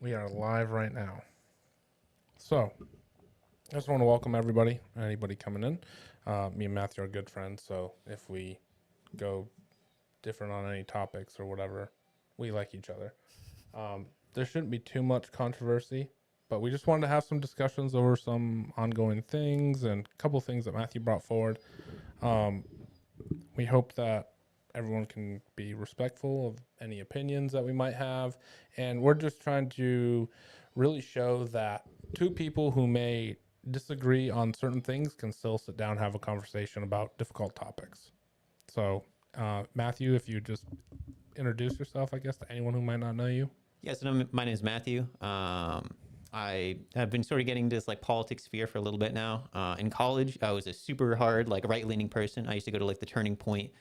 We are live right now. So, I just want to welcome everybody, anybody coming in. Me and Matthew are good friends, so if we go different on any topics or whatever, we like each other. There shouldn't be too much controversy, but we just wanted to have some discussions over some ongoing things and a couple things that Matthew brought forward. We hope that everyone can be respectful of any opinions that we might have. And we're just trying to really show that two people who may disagree on certain things can still sit down and have a conversation about difficult topics. So, Matthew, if you just introduce yourself, I guess, to anyone who might not know you. Yes, my name is Matthew. I have been sort of getting this like politics sphere for a little bit now. In college, I was a super hard like right-leaning person. I used to go to like the Turning Point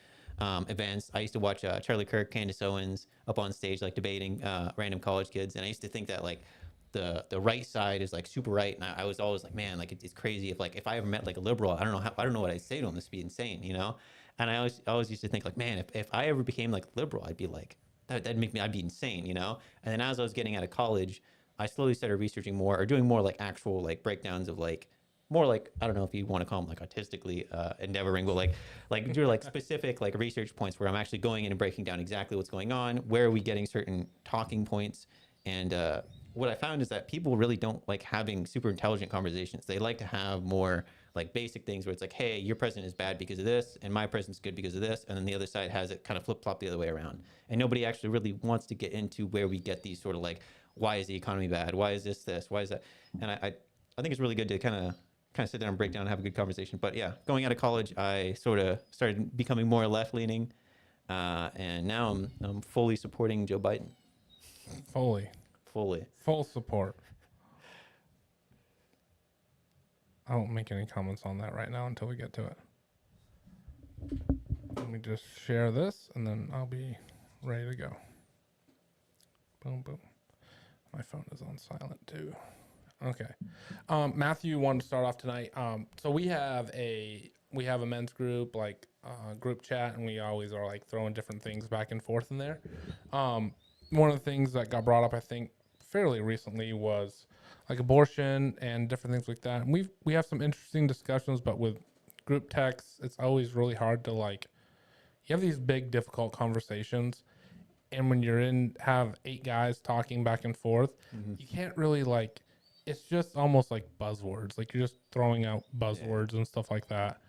events. I used to watch Charlie Kirk, Candace Owens up on stage like debating random college kids, and I used to think that like the right side is like super right, and I was always like, man, like it's crazy. If I ever met like a liberal, I don't know what I'd say to him. This would be insane, you know. And I always used to think like, man, if I ever became like liberal, I'd be like that'd make me, I'd be insane, you know. And then as I was getting out of college, I slowly started researching more or doing more like actual like breakdowns of like more like, I don't know if you want to call them like artistically endeavoring, but like do like specific like research points where I'm actually going in and breaking down exactly what's going on, where are we getting certain talking points. And what I found is that people really don't like having super intelligent conversations. They like to have more like basic things where it's like, hey, your president is bad because of this, and my president's good because of this, and then the other side has it kind of flip flop the other way around. And nobody actually really wants to get into where we get these sort of like, why is the economy bad? Why is this? Why is that? And I think it's really good to kind of sit down and break down and have a good conversation. But yeah, going out of college, I sort of started becoming more left leaning, and now I'm fully supporting Joe Biden. Fully. Fully. Full support. I won't make any comments on that right now until we get to it. Let me just share this and then I'll be ready to go. Boom, boom. My phone is on silent too. Okay. Matthew wanted to start off tonight. So we have a men's group, like group chat, and we always are like throwing different things back and forth in there. One of the things that got brought up, I think, fairly recently was like abortion and different things like that. And we have some interesting discussions, but with group texts, it's always really hard to like. You have these big, difficult conversations, and when you're in have 8 guys talking back and forth, you can't really like. It's just almost like buzzwords. Like you're just throwing out buzzwords and stuff like that,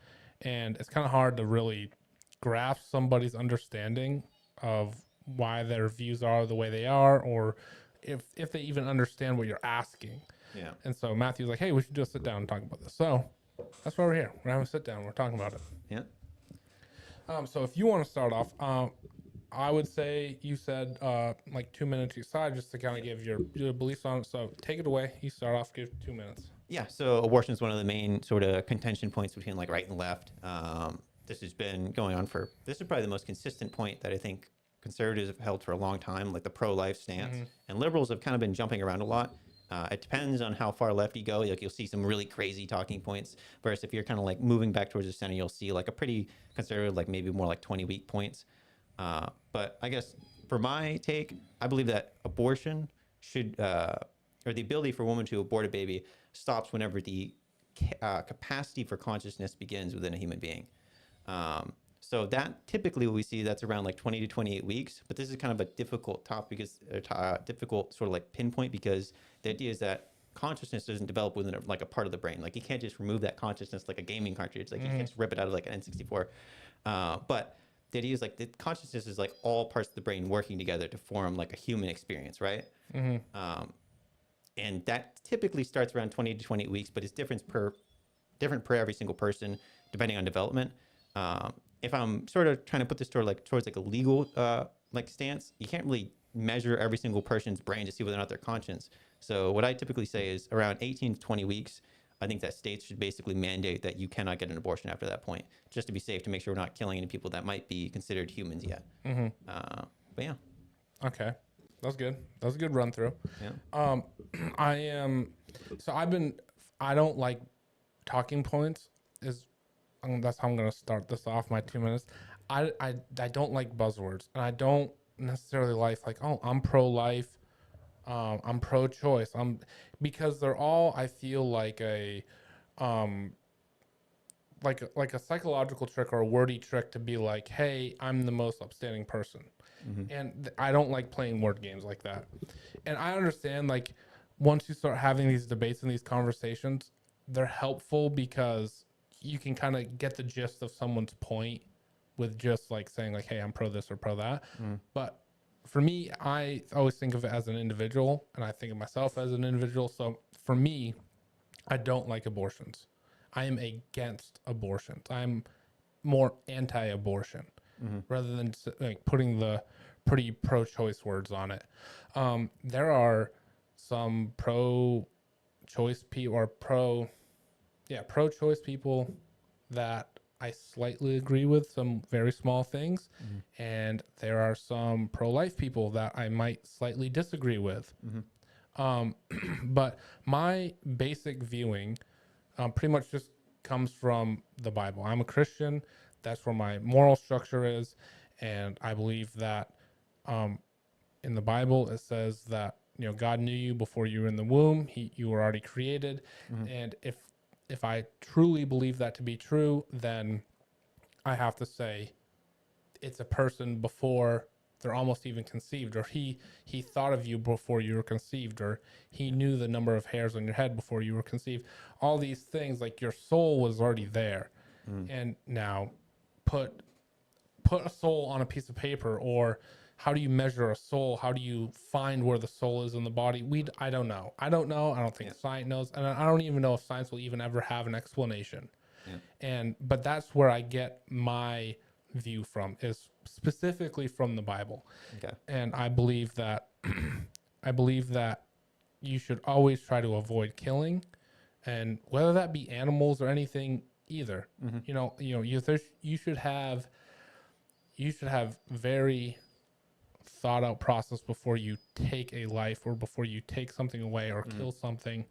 and it's kind of hard to really grasp somebody's understanding of why their views are the way they are, or if they even understand what you're asking. Yeah. And so Matthew's like, hey, we should just sit down and talk about this. So that's why we're here. We're having a sit down. We're talking about it. Yeah. So if you want to start off, I would say you said like 2 minutes each side just to kind of give your beliefs on it. So take it away. You start off, give 2 minutes. Yeah, so abortion is one of the main sort of contention points between like right and left. This has been going on this is probably the most consistent point that I think conservatives have held for a long time, like the pro-life stance. And liberals have kind of been jumping around a lot. It depends on how far left you go. Like you'll see some really crazy talking points. Whereas if you're kind of like moving back towards the center, you'll see like a pretty conservative, like maybe more like 20 weak points. But I guess for my take, I believe that abortion should, or the ability for a woman to abort a baby stops whenever the capacity for consciousness begins within a human being. So that typically what we see, that's around like 20 to 28 weeks. But this is kind of a difficult topic because difficult sort of like pinpoint, because the idea is that consciousness doesn't develop within like a part of the brain. Like you can't just remove that consciousness like a gaming cartridge. Like you can't just rip it out of like an N64. But the idea is like the consciousness is like all parts of the brain working together to form like a human experience, right? And that typically starts around 20 to 28 weeks, but it's different per every single person, depending on development. If I'm sort of trying to put this towards like a legal like stance, you can't really measure every single person's brain to see whether or not they're conscious. So what I typically say is around 18 to 20 weeks, I think that states should basically mandate that you cannot get an abortion after that point, just to be safe, to make sure we're not killing any people that might be considered humans yet. But yeah. Okay. That's good. That's a good run through. Yeah. I don't like talking points that's how I'm going to start this off, my 2 minutes. I don't like buzzwords, and I don't necessarily like, oh, I'm pro-life. I'm pro-choice. Because they're all, I feel like um, like a psychological trick or a wordy trick to be like, hey, I'm the most upstanding person. Hmm. And I don't like playing word games like that. And I understand, like, once you start having these debates and these conversations, they're helpful because you can kind of get the gist of someone's point with just like saying like, hey, I'm pro this or pro that. Mm. But for me, I always think of it as an individual, and I think of myself as an individual. So for me, I don't like abortions. I am against abortions. I'm more anti-abortion Hmm. rather than like putting the pretty pro-choice words on it. There are some pro-choice people or pro-choice people that I slightly agree with some very small things, Hmm. and there are some pro-life people that I might slightly disagree with. Hmm. Um, but my basic viewing pretty much just comes from the Bible. I'm a Christian. That's where my moral structure is. And I believe that um, in the Bible, it says that, God knew you before you were in the womb. You were already created. Hmm. And if I truly believe that to be true, then I have to say it's a person before they're almost even conceived, or he thought of you before you were conceived, or he knew the number of hairs on your head before you were conceived. All these things, like, your soul was already there. Mm. And now put a soul on a piece of paper, or how do you measure a soul? How do you find where the soul is in the body? I don't know. I don't think Yeah. science knows, and I don't even know if science will even ever have an explanation. Yeah. But that's where I get my view from, is specifically from the Bible. Okay. And I believe that I believe that you should always try to avoid killing, and whether that be animals or anything either. Hmm. You should have very thought out process before you take a life, or before you take something away or Mm. kill something,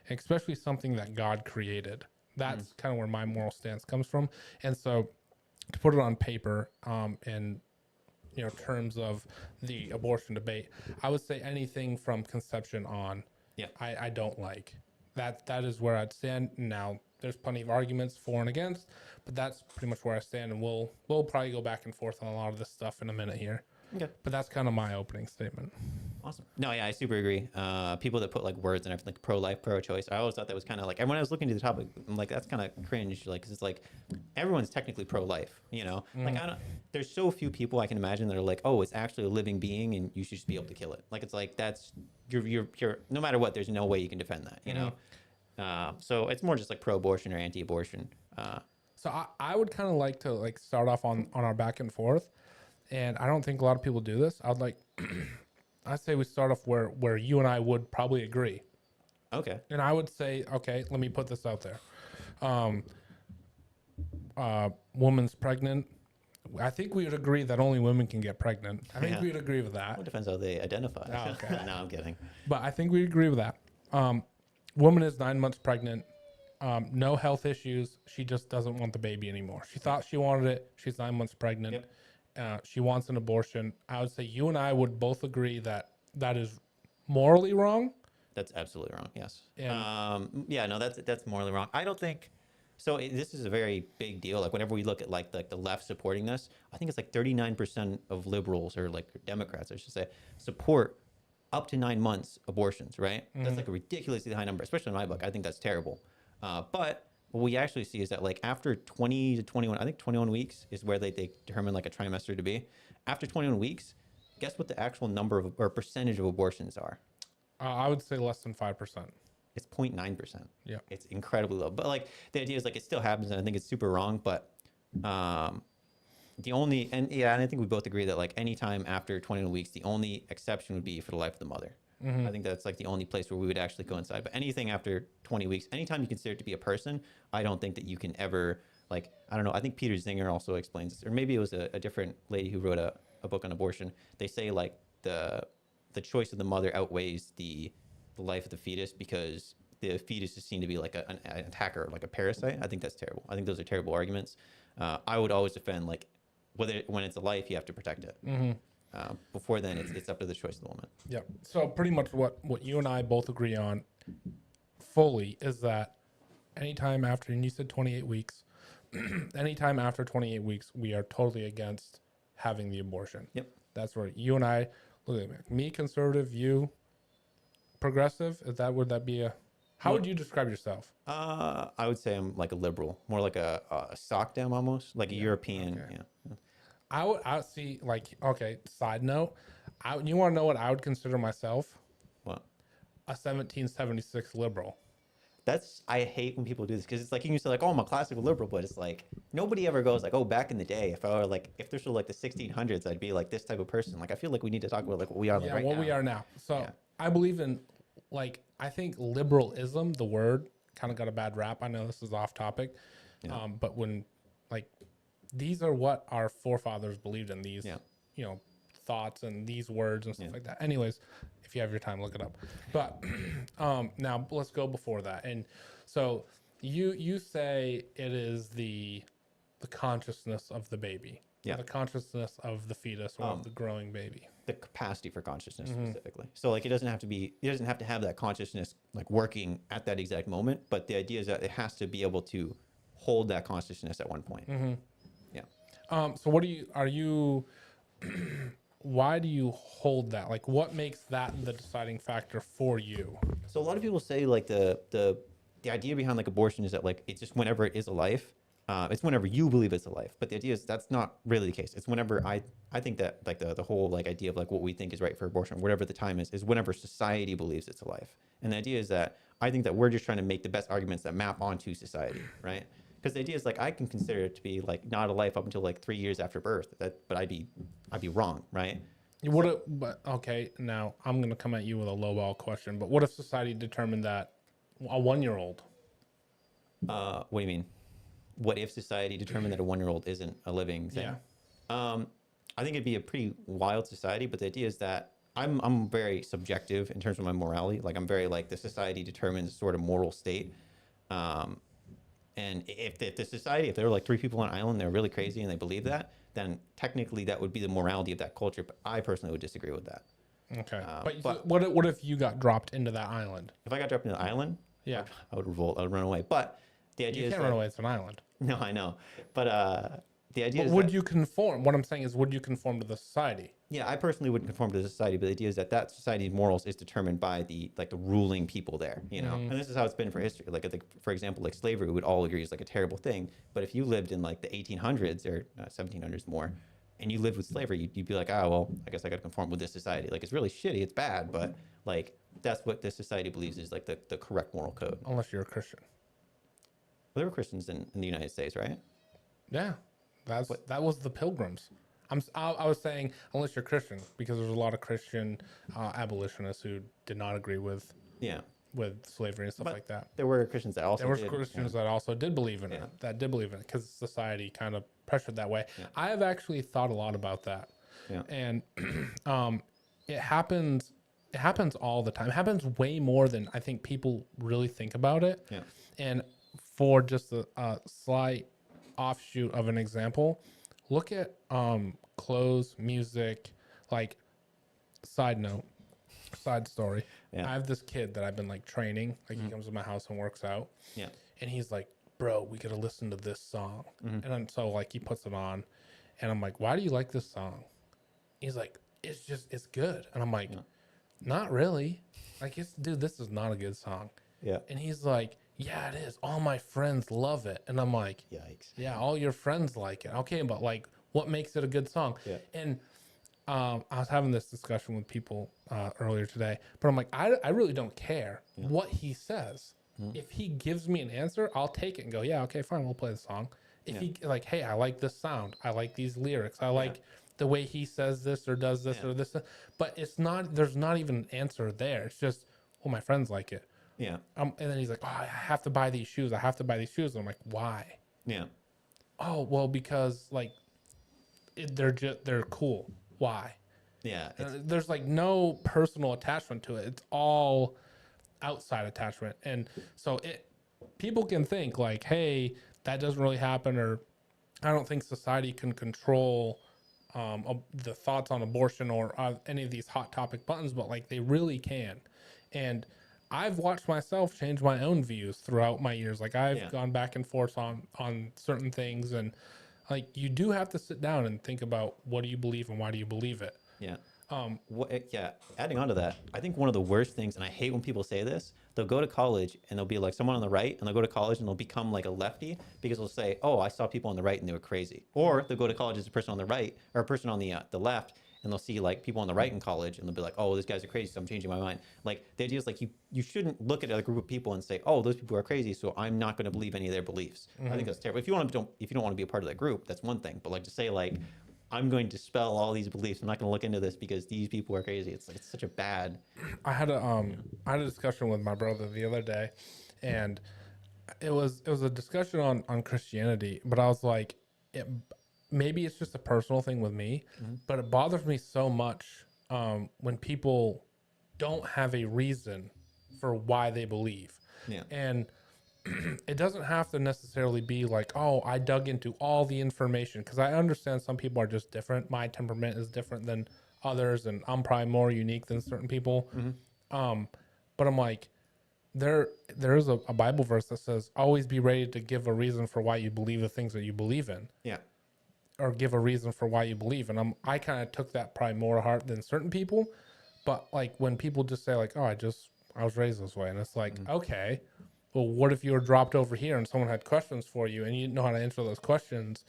especially something that God created. Mm. That's kind of where my moral stance comes from. And so to put it on paper, in terms of the abortion debate, I would say anything from conception on, Yeah. I don't like. That is where I'd stand. Now there's plenty of arguments for and against, but that's pretty much where I stand, and we'll probably go back and forth on a lot of this stuff in a minute here. Okay. But that's kind of my opening statement. Awesome. No, yeah, I super agree. People that put like words and everything, like pro-life, pro-choice. I always thought that was kind of like, and when I was looking to the topic, I'm like, that's kind of cringe. Like, 'cause it's like everyone's technically pro-life, you know? Like, I don't. There's so few people I can imagine that are like, oh, it's actually a living being, and you should just be able to kill it. Like, it's like that's you're no matter what, there's no way you can defend that, you know? So it's more just like pro-abortion or anti-abortion. So I would kind of like to like start off on our back and forth, and I don't think a lot of people do this. I'd say we start off where you and I would probably agree. Okay. And I would say, okay, let me put this out there. Woman's pregnant. I think we would agree that only women can get pregnant. I think Yeah. we'd agree with that. Well, it depends how they identify. Oh, okay. No, I'm kidding. But I think we agree with that. Woman is 9 months pregnant. No health issues. She just doesn't want the baby anymore. She thought she wanted it. She's 9 months pregnant. Yep. She wants an abortion. I would say you and I would both agree that that is morally wrong. That's absolutely wrong. Yes. And- Yeah. No, that's morally wrong. I don't think. So this is a very big deal. Like whenever we look at like the left supporting this, I think it's like 39% of liberals or like Democrats, I should say, support up to 9 months abortions. Right. That's like a ridiculously high number, especially in my book. I think that's terrible. But what we actually see is that like after 20 to 21, I think 21 weeks is where they determine like a trimester to be. After 21 weeks, guess what the actual number of or percentage of abortions are? I would say less than 5%. It's 0.9%. Yeah. It's incredibly low. But like the idea is like it still happens, and I think it's super wrong. But the only and I think we both agree that like anytime after 21 weeks, the only exception would be for the life of the mother. I think that's like the only place where we would actually coincide. But anything after 20 weeks, anytime you consider it to be a person, I don't think that you can ever like I don't know. I think Peter Singer also explains this, or maybe it was a different lady who wrote a book on abortion. They say like the choice of the mother outweighs the life of the fetus because the fetus is seen to be like an attacker, like a parasite. I think that's terrible. I think those are terrible arguments. I would always defend like when it's a life, you have to protect it. Before then, it's up to the choice of the woman. Yeah. So pretty much what you and I both agree on fully is that anytime after, and you said 28 weeks, anytime after 28 weeks, we are totally against having the abortion. Yep. That's right. You and I, look at me, conservative, you, progressive. Is that, would that be a, how would you describe yourself? I would say I'm like a liberal, more like a sock dem almost, like a European. okay. Yeah. I would see, like, okay, side note, you want to know what I would consider myself? What? A 1776 liberal. I hate when people do this because it's like you can say like, oh, I'm a classical liberal, but it's like nobody ever goes like, oh, back in the day, if this were like the 1600s, I'd be like this type of person. Like I feel like we need to talk about like what we are like Yeah, right what now. we are now. So Yeah. I believe in, like, I think liberalism, the word, kind of got a bad rap. I know this is off topic, Yeah. but when, like, these are what our forefathers believed in, these, Yeah. you know, thoughts and these words and stuff Yeah. like that. Anyways, if you have your time, look it up. But now let's go before that. And so you say it is the consciousness of the baby, Yeah. the consciousness of the fetus or of the growing baby. The capacity for consciousness specifically. So like it doesn't have to have that consciousness like working at that exact moment, but the idea is that it has to be able to hold that consciousness at one point. Yeah. So why do you hold that? Like, what makes that the deciding factor for you? So a lot of people say like the idea behind like abortion is that like it's just whenever it is a life, it's whenever you believe it's a life. But the idea is that's not really the case. It's whenever I think that like the whole like idea of like what we think is right for abortion, whatever the time is whenever society believes it's a life. And the idea is that I think that we're just trying to make the best arguments that map onto society, right? Because the idea is like I can consider it to be like not a life up until like 3 years after birth. But I'd be wrong, right? But okay, now I'm gonna come at you with a lowball question. But what if society determined that a 1-year-old? What do you mean? What if society determined that a 1-year-old isn't a living thing? Yeah. I think it'd be a pretty wild society, but the idea is that I'm very subjective in terms of my morality. Like I'm very like the society determines sort of moral state. And if the society, if there were like 3 people on an island, they're really crazy and they believe that, then technically that would be the morality of that culture. But I personally would disagree with that. Okay. but- But what if you got dropped into that island? If I got dropped into the island, Yeah. I would revolt. I would run away. But the idea You is can't that, run away. It's an island. No, I know. But the idea But is would that, you conform? What I'm saying is, would you conform to the society? yeah, I personally wouldn't conform to the society, but the idea is that society's morals is determined by the ruling people there, you know. And this is how it's been for history. Like, for example, like slavery, we would all agree is like a terrible thing. But if you lived in like the 1800s or 1700s more, and you lived with slavery, you'd be like, oh well, I guess I got to conform with this society. Like it's really shitty, it's bad, but like that's what this society believes is like the correct moral code. Well, Unless you're a Christian. there were Christians in the United States, right? Yeah. That was the Pilgrims. I was saying unless you're Christian, because there's a lot of Christian abolitionists who did not agree with Yeah. slavery and stuff But like that. there were Christians that also There were did, Christians that also did believe in Yeah. it, because society kind of pressured that way. Yeah. I have actually thought a lot about that, Yeah. and it happens. It happens all the time. It happens way more than I think people really think about it. Yeah. And for just a slight offshoot of an example, look at clothes, music, like side story. Yeah. I have this kid that I've been like training. Like he comes to my house and works out. Yeah. And he's like, bro, we gotta listen to this song. And then so like he puts it on and I'm like, why do you like this song? He's like, it's good. And I'm like, not really. Like dude, this is not a good song. Yeah. And he's like, yeah, it is. All my friends love it. And I'm like, Yikes. yeah, all your friends like it. Okay, but like, what makes it a good song? Yeah. And I was having this discussion with people earlier today, but I'm like, I really don't care what he says. If he gives me an answer, I'll take it and go, yeah, okay, fine, we'll play the song. If he like, hey, I like this sound, I like these lyrics, I like the way he says this or does this or this, but there's not even an answer there. It's just, well, my friends like it. Yeah. And then he's like, oh, I have to buy these shoes. I have to buy these shoes. And I'm like, why? Yeah. Oh, well, because like they're cool. Why? Yeah. There's like no personal attachment to it. It's all outside attachment. And so people can think like, hey, that doesn't really happen, or I don't think society can control the thoughts on abortion or any of these hot topic buttons, but like they really can. And I've watched myself change my own views throughout my years. Like I've Yeah. gone back and forth on certain things, and like you do have to sit down and think about what do you believe and why do you believe it. Yeah. Yeah. Adding on to that, I think one of the worst things, and I hate when people say this, they'll go to college and they'll be like someone on the right, and they'll go to college and they'll become like a lefty because they'll say, "Oh, I saw people on the right and they were crazy," or they'll go to college as a person on the right or a person on the left, and they'll see like people on the right in college and they'll be like, "Oh, these guys are crazy, so I'm changing my mind." Like the idea is like you shouldn't look at a group of people and say, "Oh, those people are crazy, so I'm not going to believe any of their beliefs." I think that's terrible. If you don't want to be a part of that group, that's one thing. But like to say like I'm going to dispel all these beliefs. I'm not going to look into this because these people are crazy. It's like it's such a bad. I had a discussion with my brother the other day, and it was a discussion on Christianity, but I was like, it, maybe it's just a personal thing with me, but it bothers me so much when people don't have a reason for why they believe, Yeah. and it doesn't have to necessarily be like, oh, I dug into all the information, because I understand some people are just different. My temperament is different than others, and I'm probably more unique than certain people. But I'm like, there is a Bible verse that says, always be ready to give a reason for why you believe the things that you believe in, Yeah. or give a reason for why you believe. And I kind of took that probably more to heart than certain people. But like when people just say like, oh, I was raised this way, and it's like, okay, well, what if you were dropped over here and someone had questions for you and you didn't know how to answer those questions?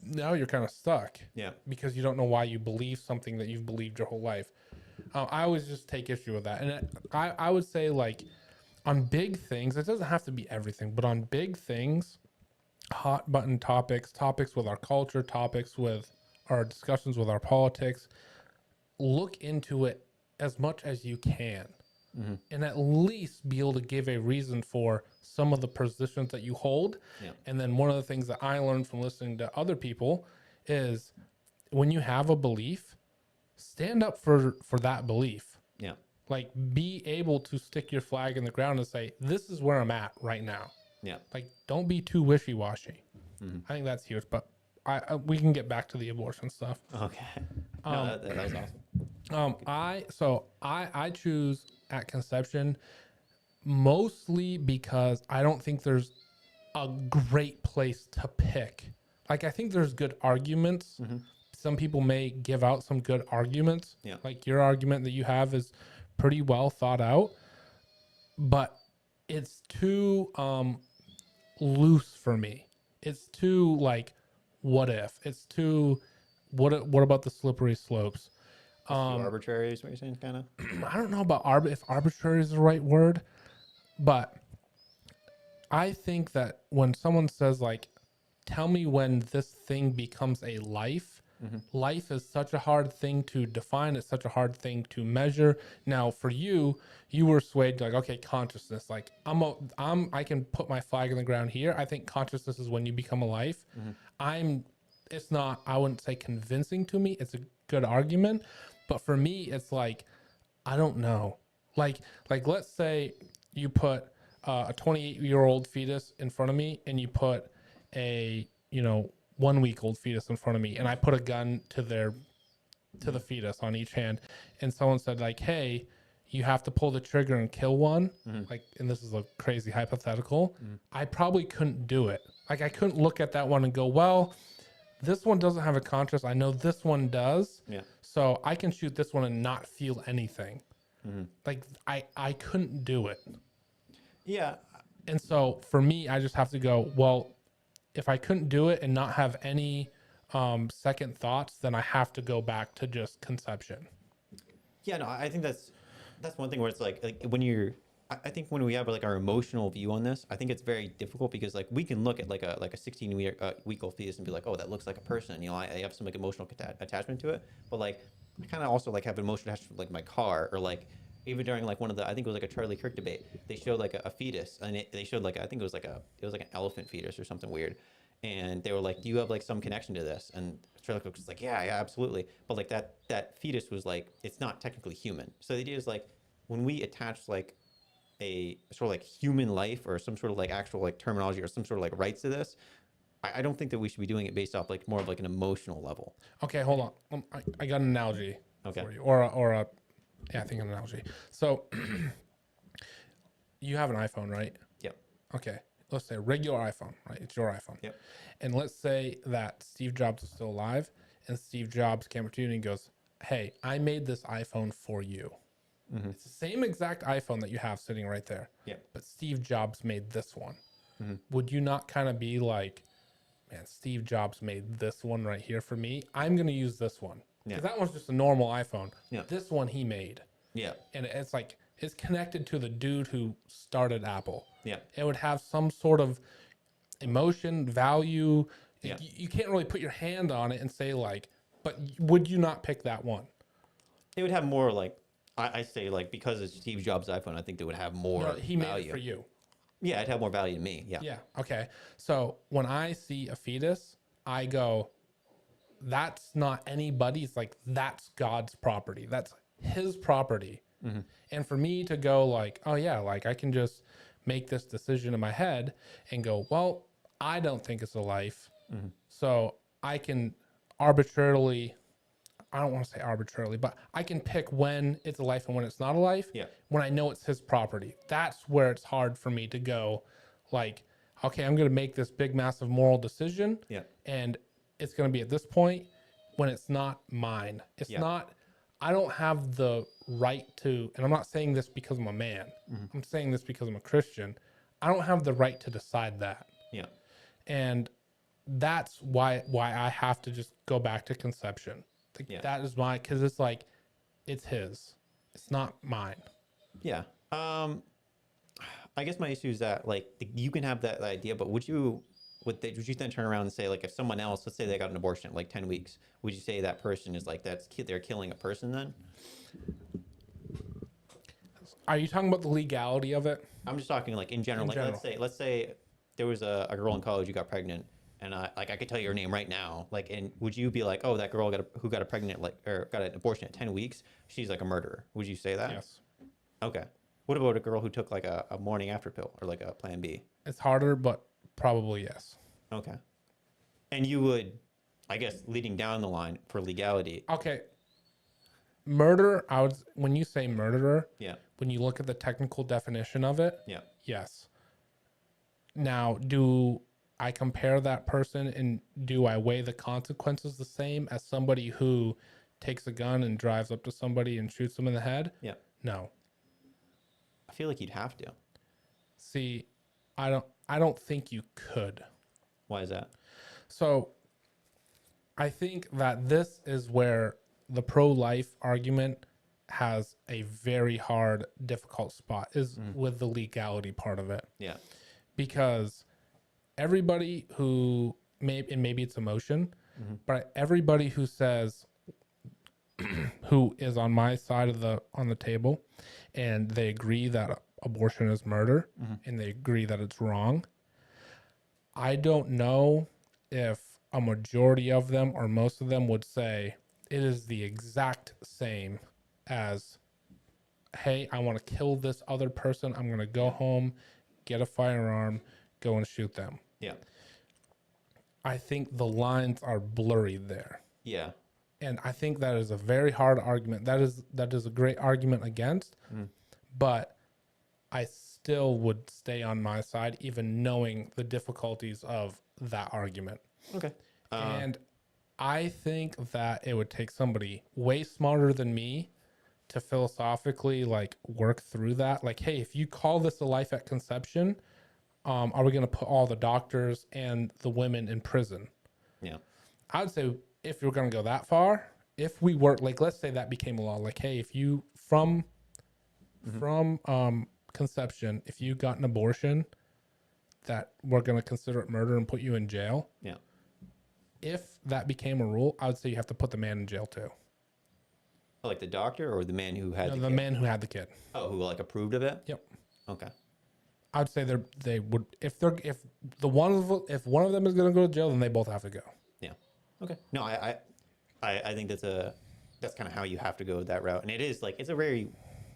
Now you're kind of stuck Yeah. because you don't know why you believe something that you've believed your whole life. I always just take issue with that. And I would say like on big things, it doesn't have to be everything, but on big things, hot button topics with our culture, topics with our discussions with our politics, look into it as much as you can, and at least be able to give a reason for some of the positions that you hold. Yeah. And then one of the things that I learned from listening to other people is when you have a belief, stand up for that belief. Yeah. Like be able to stick your flag in the ground and say, this is where I'm at right now. Yeah. Like don't be too wishy-washy. I think that's huge, but we can get back to the abortion stuff. Okay. No, that was awesome. I choose at conception mostly because I don't think there's a great place to pick. Like I think there's good arguments. Some people may give out some good arguments. Yeah. Like your argument that you have is pretty well thought out, but it's too loose for me. It's too like what if? It's too what about the slippery slopes? Too arbitrary is what you're saying, kind of. I don't know about if arbitrary is the right word, but I think that when someone says like, tell me when this thing becomes a life, life is such a hard thing to define. It's such a hard thing to measure. Now for you were swayed like, okay, consciousness, like I can put my flag in the ground here. I think consciousness is when you become a life. It's not, I wouldn't say convincing to me. It's a good argument, but for me, it's like, I don't know. Like let's say you put a 28-year-old fetus in front of me, and you put a 1 week old fetus in front of me, and I put a gun to the fetus on each hand, and someone said like, hey, you have to pull the trigger and kill one. Like, and this is a crazy hypothetical. I probably couldn't do it. Like I couldn't look at that one and go, well, this one doesn't have a conscience. I know this one does. Yeah. So I can shoot this one and not feel anything. Like I couldn't do it. Yeah. And so for me, I just have to go, well, if I couldn't do it and not have any second thoughts, then I have to go back to just conception. Yeah. No, I think that's one thing where it's like when you're. I think when we have like our emotional view on this, I think it's very difficult because like we can look at like a 16-week old fetus and be like, oh, that looks like a person. I have some like emotional attachment to it, but like I kind of also like have an emotional attachment to like my car, or like even during like one of the, I think it was like a Charlie Kirk debate, they showed like a fetus, and they showed like, I think it was like an elephant fetus or something weird, and they were like, do you have like some connection to this? And Charlie Kirk was like, yeah, absolutely, but like that fetus was like, it's not technically human. So the idea is like when we attach like a sort of like human life or some sort of like actual like terminology or some sort of like rights to this, I don't think that we should be doing it based off like more of like an emotional level. Okay, hold on. I got an analogy Okay. for you, yeah, I think an analogy. So you have an iPhone, right? Yep. Okay, let's say regular iPhone, right? It's your iPhone. Yep. And let's say that Steve Jobs is still alive, and Steve Jobs came up to you and he goes, "Hey, I made this iPhone for you. Mm-hmm. It's the same exact iPhone that you have sitting right there. Yep. But Steve Jobs made this one." Mm-hmm. Would you not kind of be like, "Man, Steve Jobs made this one right here for me. I'm going to use this one." Yeah. Because that one's just a normal iPhone. Yeah. This one he made. Yeah. And it's like, it's connected to the dude who started Apple. Yeah. It would have some sort of emotion, value. Yeah. You can't really put your hand on it and say like, but would you not pick that one? It would have more like I say like because it's Steve Jobs' iPhone, I think they would have more No, he made value. it for you. Yeah, it'd have more value to me. Yeah. Yeah. Okay. So when I see a fetus, I go, that's not anybody's, like, that's God's property. That's his property. Mm-hmm. And for me to go like, oh yeah, like I can just make this decision in my head and go, well, I don't think it's a life. Mm-hmm. So I can arbitrarily, I don't want to say arbitrarily, but I can pick when it's a life and when it's not a life. Yeah. When I know it's his property. That's where it's hard for me to go like, okay, I'm going to make this big, massive moral decision. Yeah. And it's going to be at this point when it's not mine. It's Yeah. not, I don't have the right to, and I'm not saying this because I'm a man. Mm-hmm. I'm saying this because I'm a Christian. I don't have the right to decide that. Yeah. And that's why I have to just go back to conception. Like, Yeah. that is my, because it's like, it's his. It's not mine. Yeah. I guess my issue is that like you can have that idea, but would you then turn around and say like if someone else, let's say they got an abortion at like 10 weeks, would you say that person is like they're killing a person then? Are you talking about the legality of it? I'm just talking like in general. In Like general. let's say there was a girl in college who got pregnant, and I could tell you her name right now. Like, and would you be like, oh, that girl who got a pregnant or got an abortion at 10 weeks, she's like a murderer? Would you say that? Yes. Okay. What about a girl who took like a morning after pill or like a Plan B? It's harder, but probably yes. Okay. And you would, I guess, leading down the line for legality. Okay. Murder, when you say murderer, Yeah. when you look at the technical definition of it, Yeah. yes. Now, do I compare that person and do I weigh the consequences the same as somebody who takes a gun and drives up to somebody and shoots them in the head? Yeah. No. I feel like you'd have to. See, I don't think you could. Why is that? So I think that this is where the pro-life argument has a very hard, difficult spot, is with the legality part of it. Yeah. Because everybody who maybe it's emotion, but everybody who says who is on my side of on the table and they agree that abortion is murder and they agree that it's wrong, I don't know if a majority of them or most of them would say it is the exact same as, hey, I want to kill this other person, I'm going to go home, get a firearm, go and shoot them. Yeah. I think the lines are blurry there. Yeah. And I think that is a very hard argument. That is a great argument against, but I still would stay on my side, even knowing the difficulties of that argument. Okay. And I think that it would take somebody way smarter than me to philosophically like work through that. Like, hey, if you call this a life at conception, are we going to put all the doctors and the women in prison? Yeah. I would say if you're going to go that far, if we were like, let's say that became a law, like, hey, if you from conception, if you got an abortion, that we're going to consider it murder and put you in jail. Yeah. If that became a rule, I would say you have to put the man in jail too. Like the doctor or the man who had No, the the kid? man who had the kid. Oh, who like approved of it? Yep. Okay. I'd say they would if one of them is going to go to jail, then they both have to go. Yeah. Okay. No, I think that's kind of how you have to go that route, and it is like it's a very,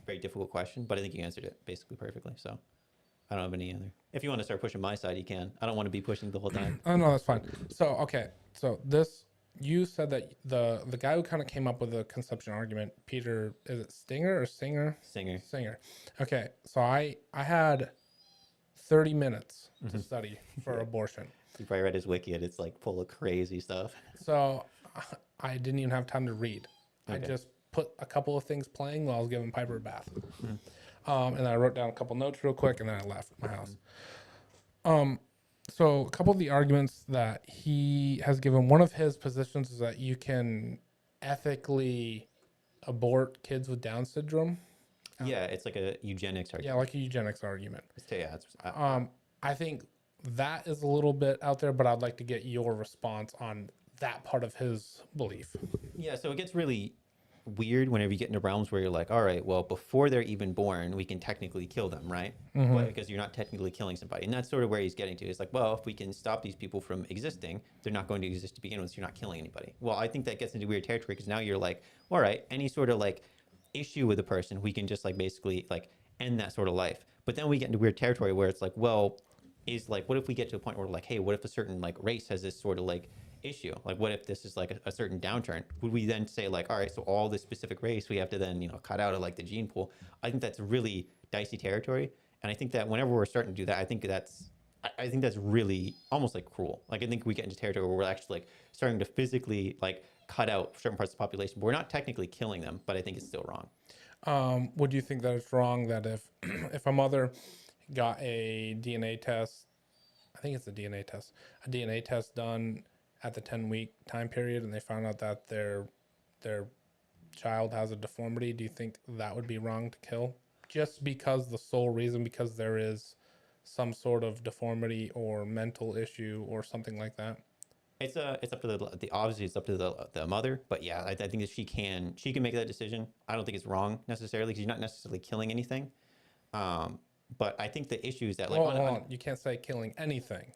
very difficult question, but I think you answered it basically perfectly. So, I don't have any other. If you want to start pushing my side, you can. I don't want to be pushing the whole time. Oh no, that's fine. So okay, so this you said that the guy who kind of came up with the conception argument, Peter, is it Stinger or Singer? Singer. Singer. Okay, so I had 30 minutes to Mhm. study for Yeah. abortion. You probably read his wiki, and it's like full of crazy stuff. So I didn't even have time to read. I Okay. just put a couple of things playing while I was giving Piper a bath. Mhm. And I wrote down a couple notes real quick, and then I left my house. So a couple of the arguments that he has given, one of his positions is that you can ethically abort kids with Down syndrome. Yeah, it's like a eugenics Yeah, argument. like a eugenics argument. Yeah, it's, I think that is a little bit out there, but I'd like to get your response on that part of his belief. yeah, so it gets really weird whenever you get into realms where you're like, all right, well, before they're even born, we can technically kill them, right? But because you're not technically killing somebody. And that's sort of where he's getting to. It's like, well, if we can stop these people from existing, they're not going to exist to begin with, so you're not killing anybody. Well, I think that gets into weird territory because now you're like, all right, any sort of like issue with a person, we can just like basically like end that sort of life. But then we get into weird territory where it's like, well, is like, what if we get to a point where like, hey, what if a certain like race has this sort of like issue? Like, what if this is like a certain downturn? Would we then say like, all right, so all this specific race we have to then, you know, cut out of like the gene pool? I think that's really dicey territory. And I think that whenever we're starting to do that, I think that's really almost like cruel. Like I think we get into territory where we're actually like starting to physically like cut out certain parts of the population, but we're not technically killing them, but I think it's still wrong. Would you think that it's wrong that if if a mother got a DNA test, I think it's a DNA test done at the 10-week time period, and they found out that their child has a deformity, do you think that would be wrong to kill? Just because the sole reason, because there is some sort of deformity or mental issue or something like that? It's up to the obviously it's up to the mother, but yeah, I think that she can make that decision. I don't think it's wrong necessarily because you're not necessarily killing anything. But I think the issue is that like Hold on. You can't say killing anything.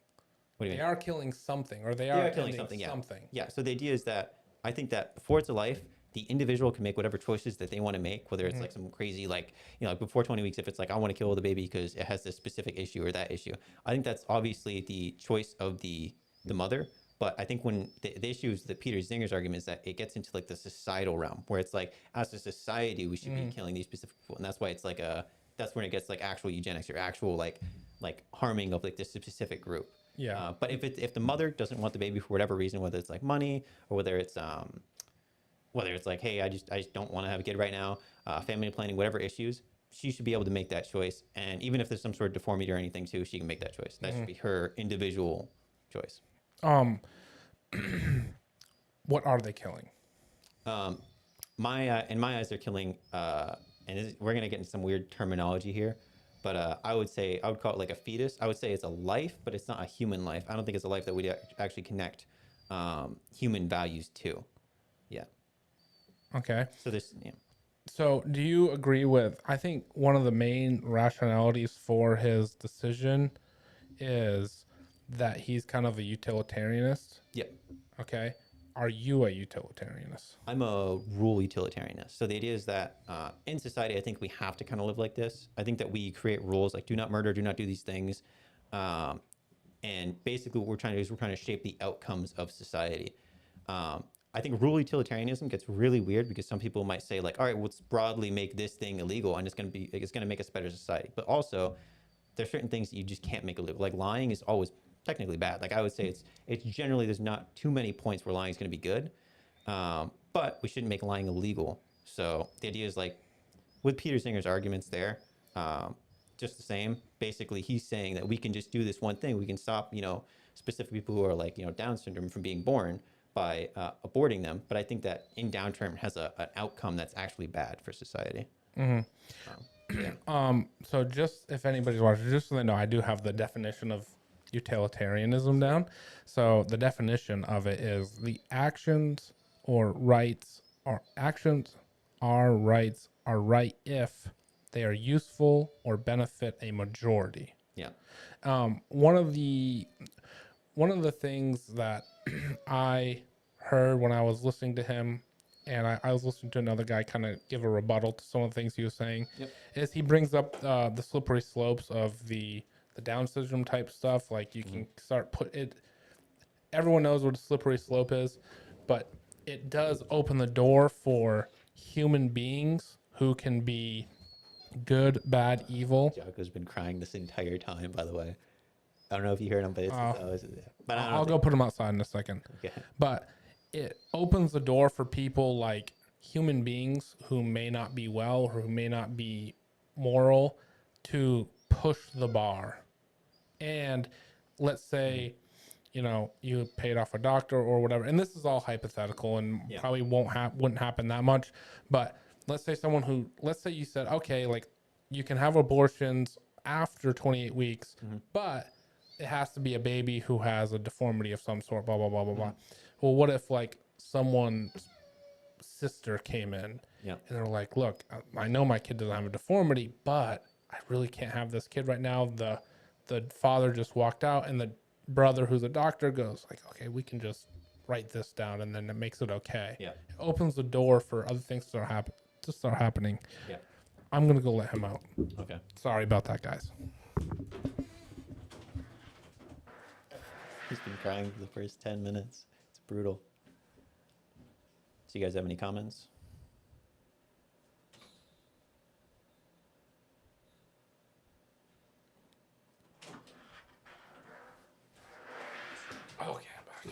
what do you They mean? are killing something, or they They are are killing ending something, yeah. something. Yeah. So the idea is that I think that before it's a life, the individual can make whatever choices that they want to make, whether it's like some crazy, like, you know, like before 20 weeks, if it's like, I want to kill the baby because it has this specific issue or that issue. I think that's obviously the choice of the mother. But I think when the issue is that Peter Zinger's argument is that it gets into like the societal realm where it's like, as a society, we should be killing these specific people. And that's why it's like that's when it gets like actual eugenics or actual like harming of like this specific group. Yeah. But if the mother doesn't want the baby for whatever reason, whether it's like money or whether it's like, hey, I just don't want to have a kid right now, family planning, whatever issues, she should be able to make that choice. And even if there's some sort of deformity or anything too, she can make that choice. That should be her individual choice. What are they killing? In my eyes, they're killing. We're gonna get into some weird terminology here, but I would call it like a fetus. I would say it's a life, but it's not a human life. I don't think it's a life that we actually connect human values to. Yeah. Okay. So this, yeah. So, do you agree with? I think one of the main rationalities for his decision is that he's kind of a utilitarianist. Yep. Okay. Are you a utilitarianist? I'm a rule utilitarianist. So the idea is that in society, I think we have to kind of live like this. I think that we create rules like do not murder, do not do these things. And basically what we're trying to do is we're trying to shape the outcomes of society. I think rule utilitarianism gets really weird because some people might say like, all right, let's broadly make this thing illegal and it's going to make us a better society. But also there's certain things that you just can't make illegal. Like lying is always technically bad. Like I would say it's generally, there's not too many points where lying is going to be good. But we shouldn't make lying illegal. So the idea is like with Peter Singer's arguments there, just the same, basically he's saying that we can just do this one thing. We can stop, you know, specific people who are like, you know, Down syndrome from being born by aborting them. But I think that in downturn has an outcome that's actually bad for society. Yeah. So just if anybody's watching, just so they know, I do have the definition of utilitarianism down. So the definition of it is the actions or rights or actions are rights are right if they are useful or benefit a majority. Yeah. One of the things that I heard when I was listening to him and I was listening to another guy kind of give a rebuttal to some of the things he was saying. Yep. Is he brings up the slippery slopes of the Down syndrome type stuff. Like you can start put it. Everyone knows what a slippery slope is, but it does open the door for human beings who can be good, bad, evil. Jocko's been crying this entire time, by the way. I don't know if you heard him, but but I don't I'll go put him outside in a second. Okay. But it opens the door for people like human beings who may not be well or who may not be moral to push the bar. And let's say, you know, you paid off a doctor or whatever, and this is all hypothetical and probably wouldn't happen that much. But let's say let's say you said, okay, like you can have abortions after 28 weeks, but it has to be a baby who has a deformity of some sort, blah, blah, blah, blah, blah. Well, what if like someone's sister came in and they're like, look, I know my kid doesn't have a deformity, but I really can't have this kid right now. The father just walked out, and the brother who's a doctor goes like, okay, we can just write this down, and then it makes it okay. Yeah. It opens the door for other things to start happening. Yeah. I'm gonna go let him out. Okay. Sorry about that, guys. He's been crying for the first 10 minutes. It's brutal. So you guys have any comments? Okay, I'm back.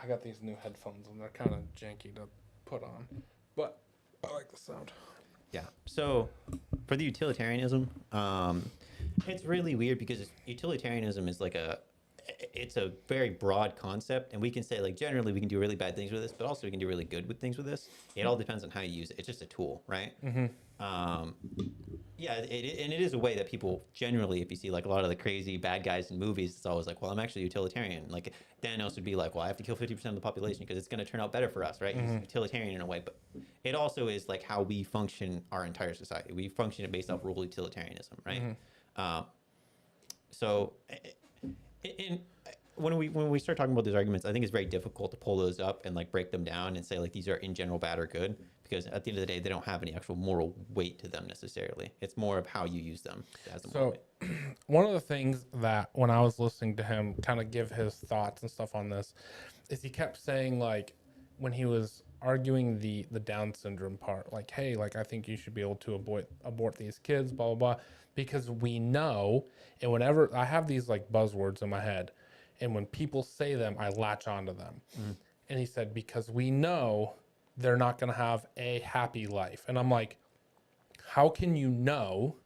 I got these new headphones and they're kind of janky to put on, but I like the sound. Yeah. So for the utilitarianism, it's really weird because utilitarianism is like it's a very broad concept, and we can say like generally we can do really bad things with this, but also we can do really good with things with this. It all depends on how you use it. It's just a tool, right? Yeah, and it is a way that people generally, if you see like a lot of the crazy bad guys in movies, it's always like, well, I'm actually utilitarian. Like Thanos would be like, well, I have to kill 50% of the population because it's going to turn out better for us, right? He's utilitarian in a way, but it also is like how we function our entire society. We function it based off rule utilitarianism, right? So, when we start talking about these arguments, I think it's very difficult to pull those up and like break them down and say like these are in general bad or good, because at the end of the day they don't have any actual moral weight to them necessarily. It's more of how you use them as the moral weight. One of the things that when I was listening to him kind of give his thoughts and stuff on this is he kept saying, like, when he was arguing the Down syndrome part, like, hey, like I think you should be able to abort these kids, blah blah blah, because we know. And whenever I have these like buzzwords in my head, and when people say them, I latch onto them. And he said, because we know they're not going to have a happy life. And I'm like, how can you know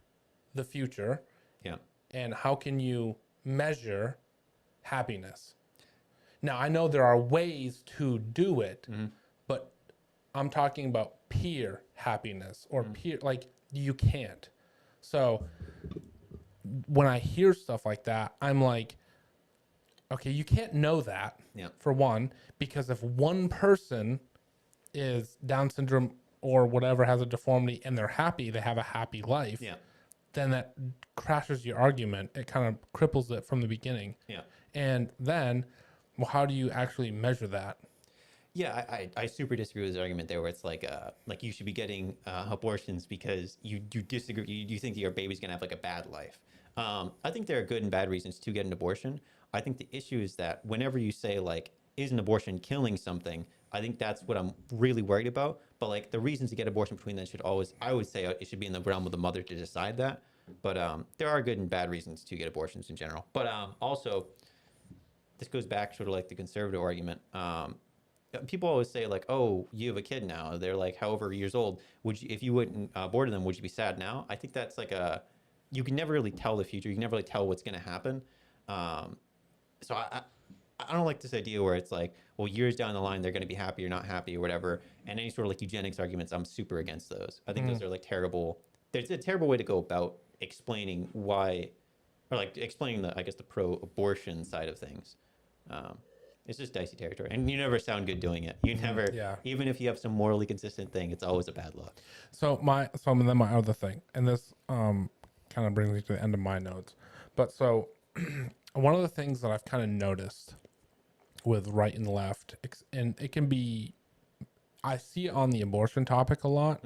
the future? Yeah. And how can you measure happiness? Now, I know there are ways to do it, but I'm talking about peer happiness or peer, like you can't. So when I hear stuff like that, I'm like, okay, you can't know that, for one, because if one person is Down syndrome or whatever, has a deformity, and they're happy, they have a happy life, then that crashes your argument. It kind of cripples it from the beginning. Yeah. And then, well, how do you actually measure that? Yeah, I super disagree with his argument there, where it's like you should be getting abortions because you disagree, you think that your baby's gonna have like a bad life. I think there are good and bad reasons to get an abortion. I think the issue is that whenever you say like, is an abortion killing something, I think that's what I'm really worried about. But like the reasons to get abortion between them should always, I would say it should be in the realm of the mother to decide that. But there are good and bad reasons to get abortions in general. But also, this goes back sort of like the conservative argument. People always say like, oh, you have a kid now. They're like however years old. Would you, if you wouldn't aborted them, would you be sad now? I think that's like you can never really tell the future. You can never really tell what's going to happen. So I don't like this idea where it's like, well, years down the line, they're going to be happy or not happy or whatever. And any sort of like eugenics arguments, I'm super against those. I think those are like terrible. There's a terrible way to go about explaining why, or like explaining the, I guess, the pro-abortion side of things. It's just dicey territory. And you never sound good doing it. You never, even if you have some morally consistent thing, it's always a bad look. So then my other thing, and this kind of brings me to the end of my notes. But so one of the things that I've kind of noticed with right and left, and it can be. I see it on the abortion topic a lot,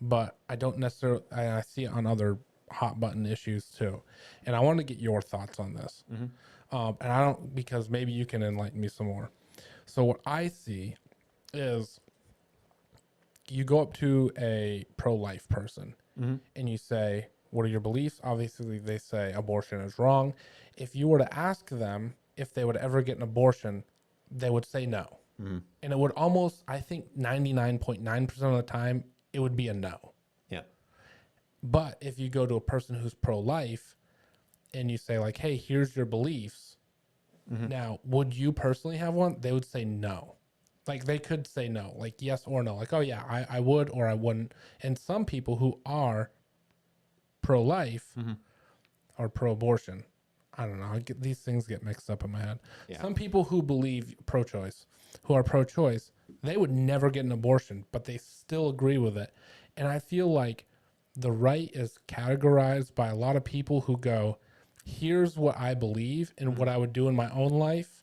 but I don't necessarily. I see it on other hot button issues too, and I want to get your thoughts on this. And I don't, because maybe you can enlighten me some more. So what I see is you go up to a pro-life person and you say, what are your beliefs? Obviously they say abortion is wrong. If you were to ask them if they would ever get an abortion, they would say no. And it would almost, I think 99.9% of the time, it would be a no. Yeah. But if you go to a person who's pro-life and you say like, hey, here's your beliefs. Now, would you personally have one? They would say no. Like they could say no, like yes or no. Like, oh yeah, I would or I wouldn't. And some people who are pro-life or pro-abortion, I don't know. These things get mixed up in my head. Yeah. Some people who believe pro-choice, who are pro-choice, they would never get an abortion, but they still agree with it. And I feel like the right is categorized by a lot of people who go, here's what I believe and what I would do in my own life.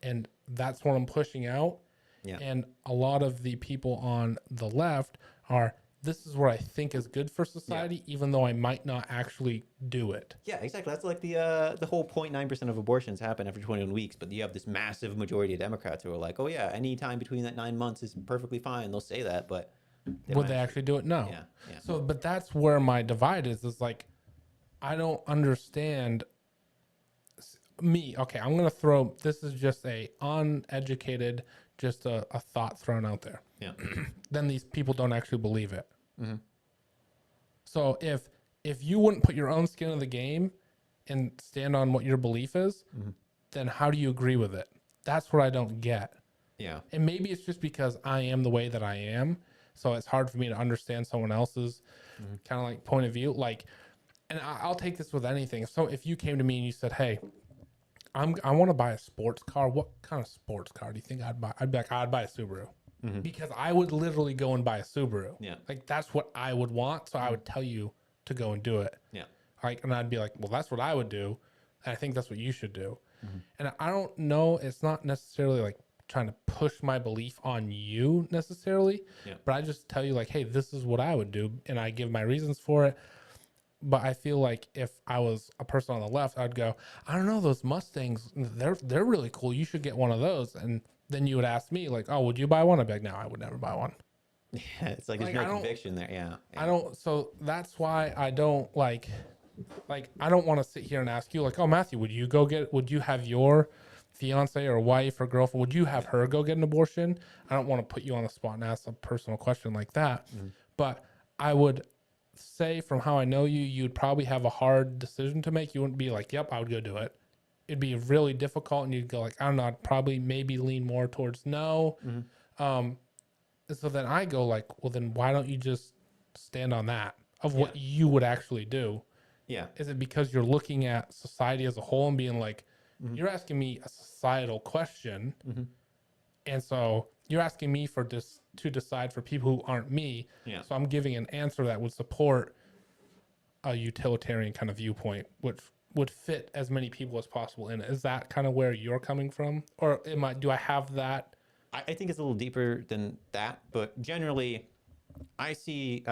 And that's what I'm pushing out. Yeah. And a lot of the people on the left are, this is what I think is good for society, even though I might not actually do it. Yeah, exactly. That's like the whole 0.9% of abortions happen after 21 weeks, but you have this massive majority of Democrats who are like, oh yeah, any time between that 9 months is perfectly fine. They'll say that, but Would they actually do it? No. Yeah. So, but that's where my divide is like, I don't understand me. Okay, I'm going to throw, this is just a uneducated, just a thought thrown out there. Yeah. Then these people don't actually believe it. So if you wouldn't put your own skin in the game and stand on what your belief is, then how do you agree with it? That's what I don't get. Yeah. And maybe it's just because I am the way that I am, so it's hard for me to understand someone else's kind of like point of view. Like, and I'll take this with anything. So if you came to me and you said, hey, I want to buy a sports car. What kind of sports car do you think I'd buy? I'd be like, I'd buy a Subaru. Because I would literally go and buy a Subaru. Yeah. Like that's what I would want. So I would tell you to go and do it. Yeah. Like, and I'd be like, well, that's what I would do. And I think that's what you should do. And I don't know. It's not necessarily like trying to push my belief on you necessarily, but I just tell you like, hey, this is what I would do. And I give my reasons for it. But I feel like if I was a person on the left, I'd go, I don't know, those Mustangs, they're really cool. You should get one of those. And then you would ask me like, oh, would you buy one? I'd be like, no, I would never buy one. Yeah, it's like there's Like, no conviction there. Yeah. I don't. So that's why I don't like I don't want to sit here and ask you like, oh, Matthew, would you have your fiance or wife or girlfriend, would you have her go get an abortion? I don't want to put you on the spot and ask a personal question like that. But I would say from how I know you, you'd probably have a hard decision to make. You wouldn't be like, yep, I would go do it. It'd be really difficult and you'd go like, I don't know, I'd probably maybe lean more towards no. So then I go like, well, then why don't you just stand on that of what you would actually do? Yeah. Is it because you're looking at society as a whole and being like, you're asking me a societal question, and so you're asking me to decide for people who aren't me. Yeah. So I'm giving an answer that would support a utilitarian kind of viewpoint, which would fit as many people as possible in it. Is that kind of where you're coming from, or do I have that? I think it's a little deeper than that, but generally, I see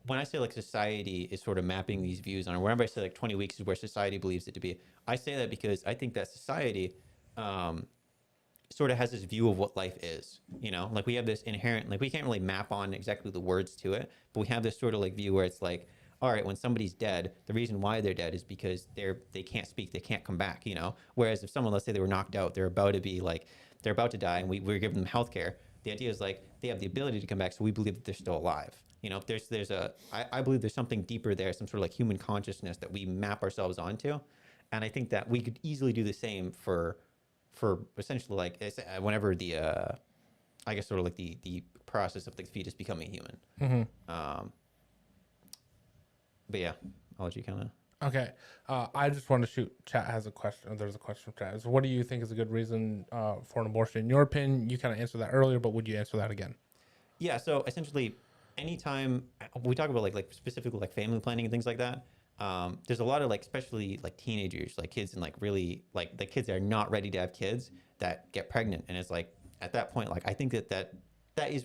when I say like society is sort of mapping these views on, or whenever I say like 20 weeks is where society believes it to be, I say that because I think that society sort of has this view of what life is. You know, like we have this inherent, like we can't really map on exactly the words to it, but we have this sort of like view where it's like, all right, when somebody's dead, the reason why they're dead is because they can't speak, they can't come back. You know, whereas if someone, let's say they were knocked out, they're about to die, and we're giving them healthcare. The idea is like they have the ability to come back, so we believe that they're still alive. You know, I believe there's something deeper there, some sort of like human consciousness that we map ourselves onto, and I think that we could easily do the same for essentially like whenever I guess sort of like the process of the fetus becoming human. But yeah, I'll let you kind of. Okay. I just want to shoot. Chat has a question. There's a question from chat. So what do you think is a good reason for an abortion? In your opinion, you kind of answered that earlier, but would you answer that again? Yeah. So essentially, anytime we talk about like specifically like family planning and things like that, there's a lot of like, especially like teenagers, like kids and like really like the kids that are not ready to have kids that get pregnant. And it's like, at that point, like, I think that is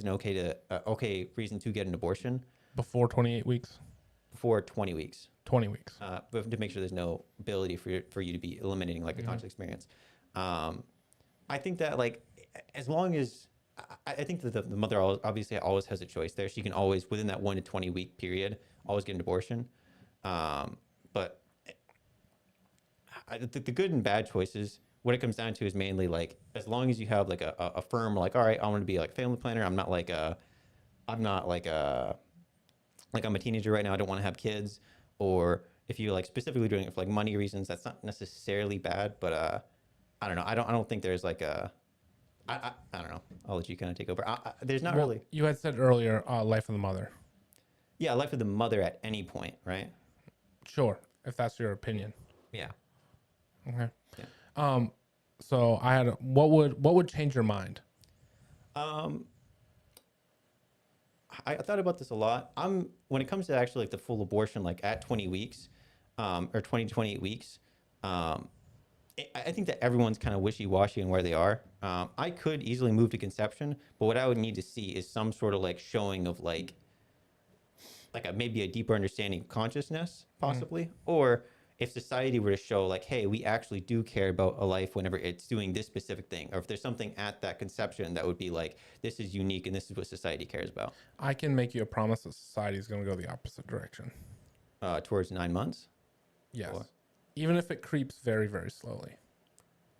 an okay reason to get an abortion Before 28 weeks, before 20 weeks. 20 weeks. But to make sure there's no ability for you to be eliminating like a conscious experience. I think that like as long as I think that the mother obviously always has a choice there. She can always within that 1 to 20 week period always get an abortion. But the good and bad choices, what it comes down to is mainly like as long as you have like a firm like, all right, I want to be like a family planner. I'm not like I'm a teenager right now. I don't want to have kids. Or if you like specifically doing it for like money reasons, that's not necessarily bad. But I don't know. I don't think there's like I don't know. I'll let you kind of take over. There's not really. You had said earlier, life of the mother. Yeah, life of the mother at any point, right? Sure, if that's your opinion. Yeah. Okay. Yeah. So I had what would change your mind? I thought about this a lot. When it comes to actually like the full abortion, like at 20 weeks, or 20 to 28 weeks, I think that everyone's kind of wishy-washy in where they are. I could easily move to conception, but what I would need to see is some sort of like showing of like maybe a deeper understanding of consciousness, possibly, or if society were to show like, hey, we actually do care about a life whenever it's doing this specific thing, or if there's something at that conception that would be like, this is unique and this is what society cares about. I can make you a promise that society is going to go the opposite direction. Towards 9 months. Yes. Or, even if it creeps very, very slowly.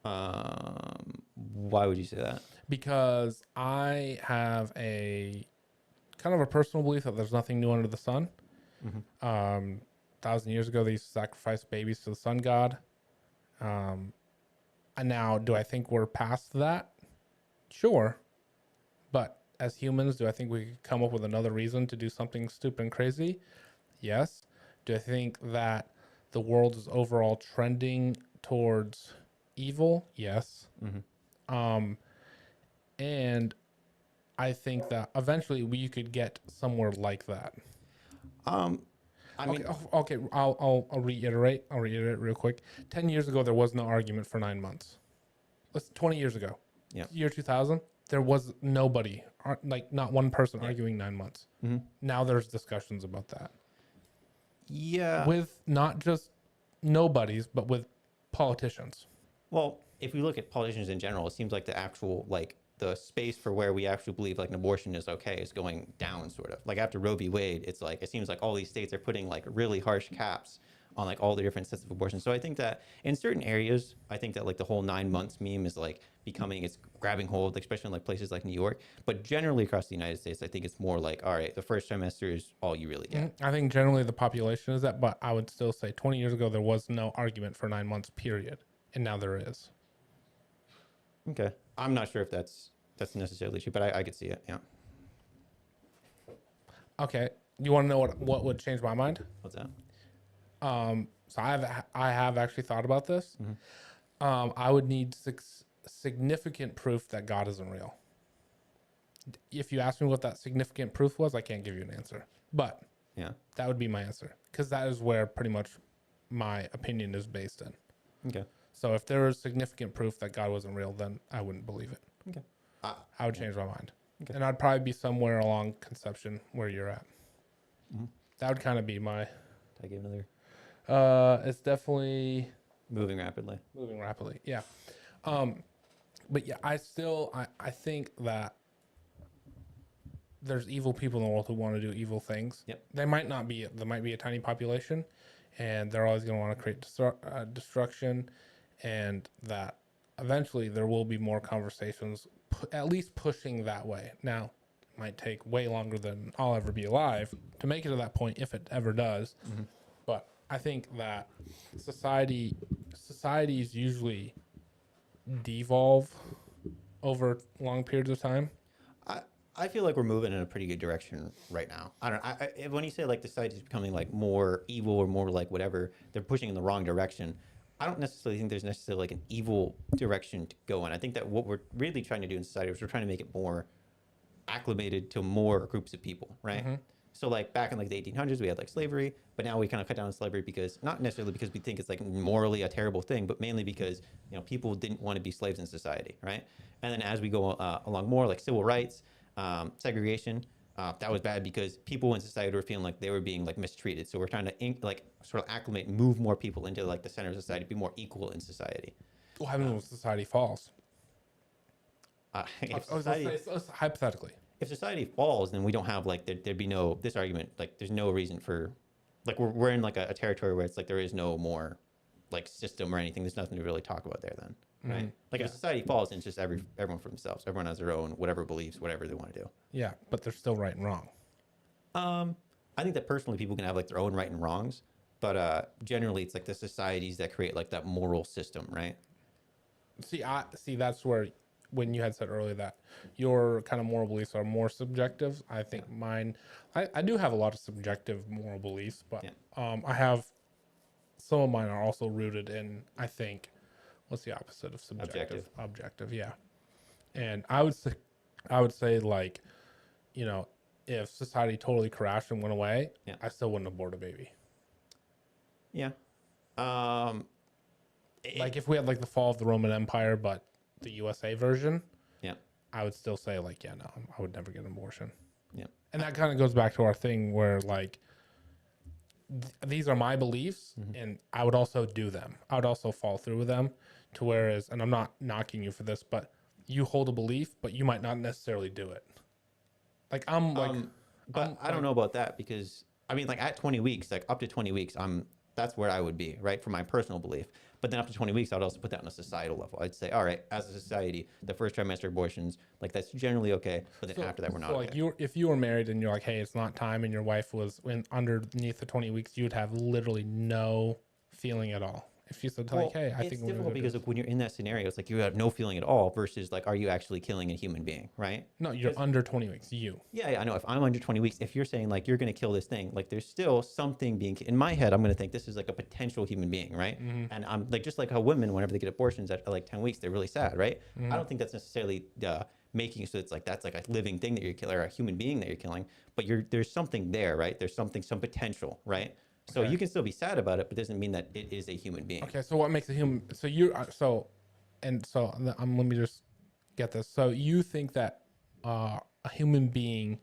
why would you say that? Because I have a kind of a personal belief that there's nothing new under the sun. 1,000 years ago, they used to sacrifice babies to the sun god. And now, do I think we're past that? Sure. But as humans, do I think we could come up with another reason to do something stupid and crazy? Yes. Do I think that the world is overall trending towards evil? Yes. And I think that eventually we could get somewhere like that. I mean, Okay. I'll reiterate. I'll reiterate real quick. 10 years ago, there was no argument for 9 months. 20 years ago. Yeah. Year 2000, there was nobody, like not one person arguing 9 months. Now there's discussions about that. yeah. With not just nobodies, but with politicians. Well, if we look at politicians in general, it seems like the actual like the space for where we actually believe like an abortion is okay is going down, sort of. Like after Roe v. Wade, it's like it seems like all these states are putting like really harsh caps on like all the different sets of abortion. So I think that in certain areas, I think that like the whole 9 months meme is like it's grabbing hold, especially in like places like New York. But generally across the United States, I think it's more like, all right, the first trimester is all you really get. I think generally the population is that, but I would still say 20 years ago, there was no argument for 9 months, period. And now there is. Okay. I'm not sure if that's necessarily true, but I could see it. Yeah. Okay. You want to know what would change my mind? What's that? So I have actually thought about this. I would need significant proof that God isn't real. If you ask me what that significant proof was, I can't give you an answer. But Yeah. that would be my answer, because that is where pretty much my opinion is based in. Okay. So if there was significant proof that God wasn't real, then I wouldn't believe it. Okay. I would change my mind. Okay. And I'd probably be somewhere along conception where you're at. That would kind of be my... I gave another it's definitely... moving rapidly. Moving rapidly, yeah. But yeah, I think that there's evil people in the world who want to do evil things. Yep. There might be a tiny population, and they're always going to want to create destruction, and that eventually there will be more conversations, at least pushing that way. Now, it might take way longer than I'll ever be alive to make it to that point, if it ever does. But I think that societies usually devolve over long periods of time. I feel like we're moving in a pretty good direction right now. When you say like the society is becoming like more evil or more like whatever, they're pushing in the wrong direction. I don't necessarily think there's necessarily like an evil direction to go in. I think that what we're really trying to do in society is we're trying to make it more acclimated to more groups of people, right? So like back in like the 1800s, we had like slavery, but now we kind of cut down on slavery because not necessarily because we think it's like morally a terrible thing, but mainly because people didn't want to be slaves in society, right? And then as we go along more, like civil rights, segregation, that was bad because people in society were feeling like they were being like mistreated. So we're trying to like sort of acclimate, move more people into like the center of society, be more equal in society. What happens when society falls? If society, Hypothetically. if society falls, then we don't have like there'd be no this argument. Like there's no reason for, like we're in like a territory where it's like there is no more like system or anything. There's nothing to really talk about there then, right? Like if society falls, then it's just everyone for themselves. Everyone has their own whatever beliefs, whatever they want to do. Yeah, but they're still right and wrong. I think that personally people can have like their own right and wrongs, but generally it's like the societies that create like that moral system, right? See that's where when you had said earlier that your kind of moral beliefs are more subjective. I think mine, I do have a lot of subjective moral beliefs, but I have some of mine are also rooted in, I think, what's the opposite of subjective? Objective, yeah. And I would say like, if society totally crashed and went away, I still wouldn't abort a baby. Yeah. Like if we had like the fall of the Roman Empire, but the USA version, I would still say like, no, I would never get an abortion. Yeah. And that kind of goes back to our thing where like, these are my beliefs and I would also do them. I would also fall through with them to whereas, and I'm not knocking you for this, but you hold a belief, but you might not necessarily do it. Like but I don't know about that because I mean like at 20 weeks, like up to 20 weeks, that's where I would be, right? For my personal belief. But then up to 20 weeks, I would also put that on a societal level. I'd say, all right, as a society, the first trimester abortions, like that's generally okay. But then after that, we're not so like okay. if you were married and you're like, hey, it's not time, and your wife was underneath the 20 weeks, you would have literally no feeling at all. If she said like, hey, I think it's we're difficult gonna because like, when you're in that scenario, it's like you have no feeling at all versus like, are you actually killing a human being, right? no, you're under 20 weeks. Yeah, I know. If I'm under 20 weeks, if you're saying like you're going to kill this thing, like there's still something being in my head. I'm going to think this is like a potential human being, right? And I'm like just like how women, whenever they get abortions at like 10 weeks, they're really sad, right? I don't think that's necessarily making it so it's like that's like a living thing that you're killing or a human being that you're killing, but there's something there, right? There's some potential, right? So you can still be sad about it, but doesn't mean that it is a human being. Okay, so what makes a human? So let me just get this. So you think that a human being,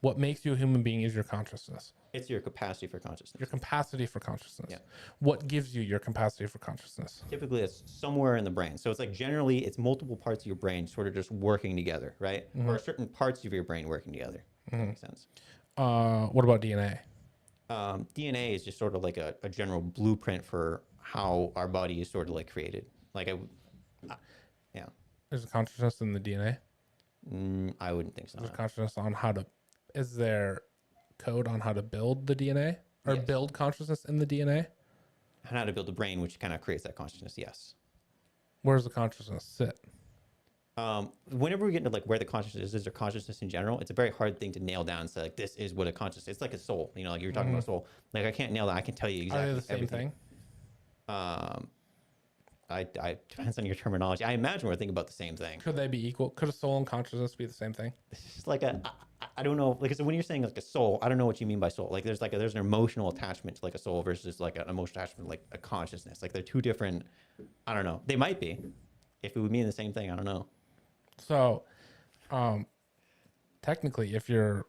what makes you a human being is your consciousness. It's your capacity for consciousness. Your capacity for consciousness. Yeah. What gives you your capacity for consciousness? Typically, it's somewhere in the brain. So it's like generally, it's multiple parts of your brain sort of just working together, right? Or certain parts of your brain working together. If that makes sense. What about DNA? DNA is just sort of like a general blueprint for how our body is sort of like created. Like yeah. There's a consciousness in the DNA. I wouldn't think so. There's a consciousness on how to. Is there code on how to build the DNA or build consciousness in the DNA? And how to build a brain, which kind of creates that consciousness. Yes. Where does the consciousness sit? Whenever we get into like where the consciousness is or consciousness in general, it's a very hard thing to nail down and say like this is what a consciousness. It's like a soul, like you were talking about soul. Like I can't nail that. I can tell you exactly. Are they the same everything. thing? I depends on your terminology. I imagine we're thinking about the same thing. Could they be equal? Could a soul and consciousness be the same thing? It's just like I don't know. Like so when you're saying like a soul, I don't know what you mean by soul. Like there's an emotional attachment to like a soul versus like an emotional attachment to like a consciousness. Like they're two different. I don't know. They might be. If it would mean the same thing, I don't know. So, technically, if you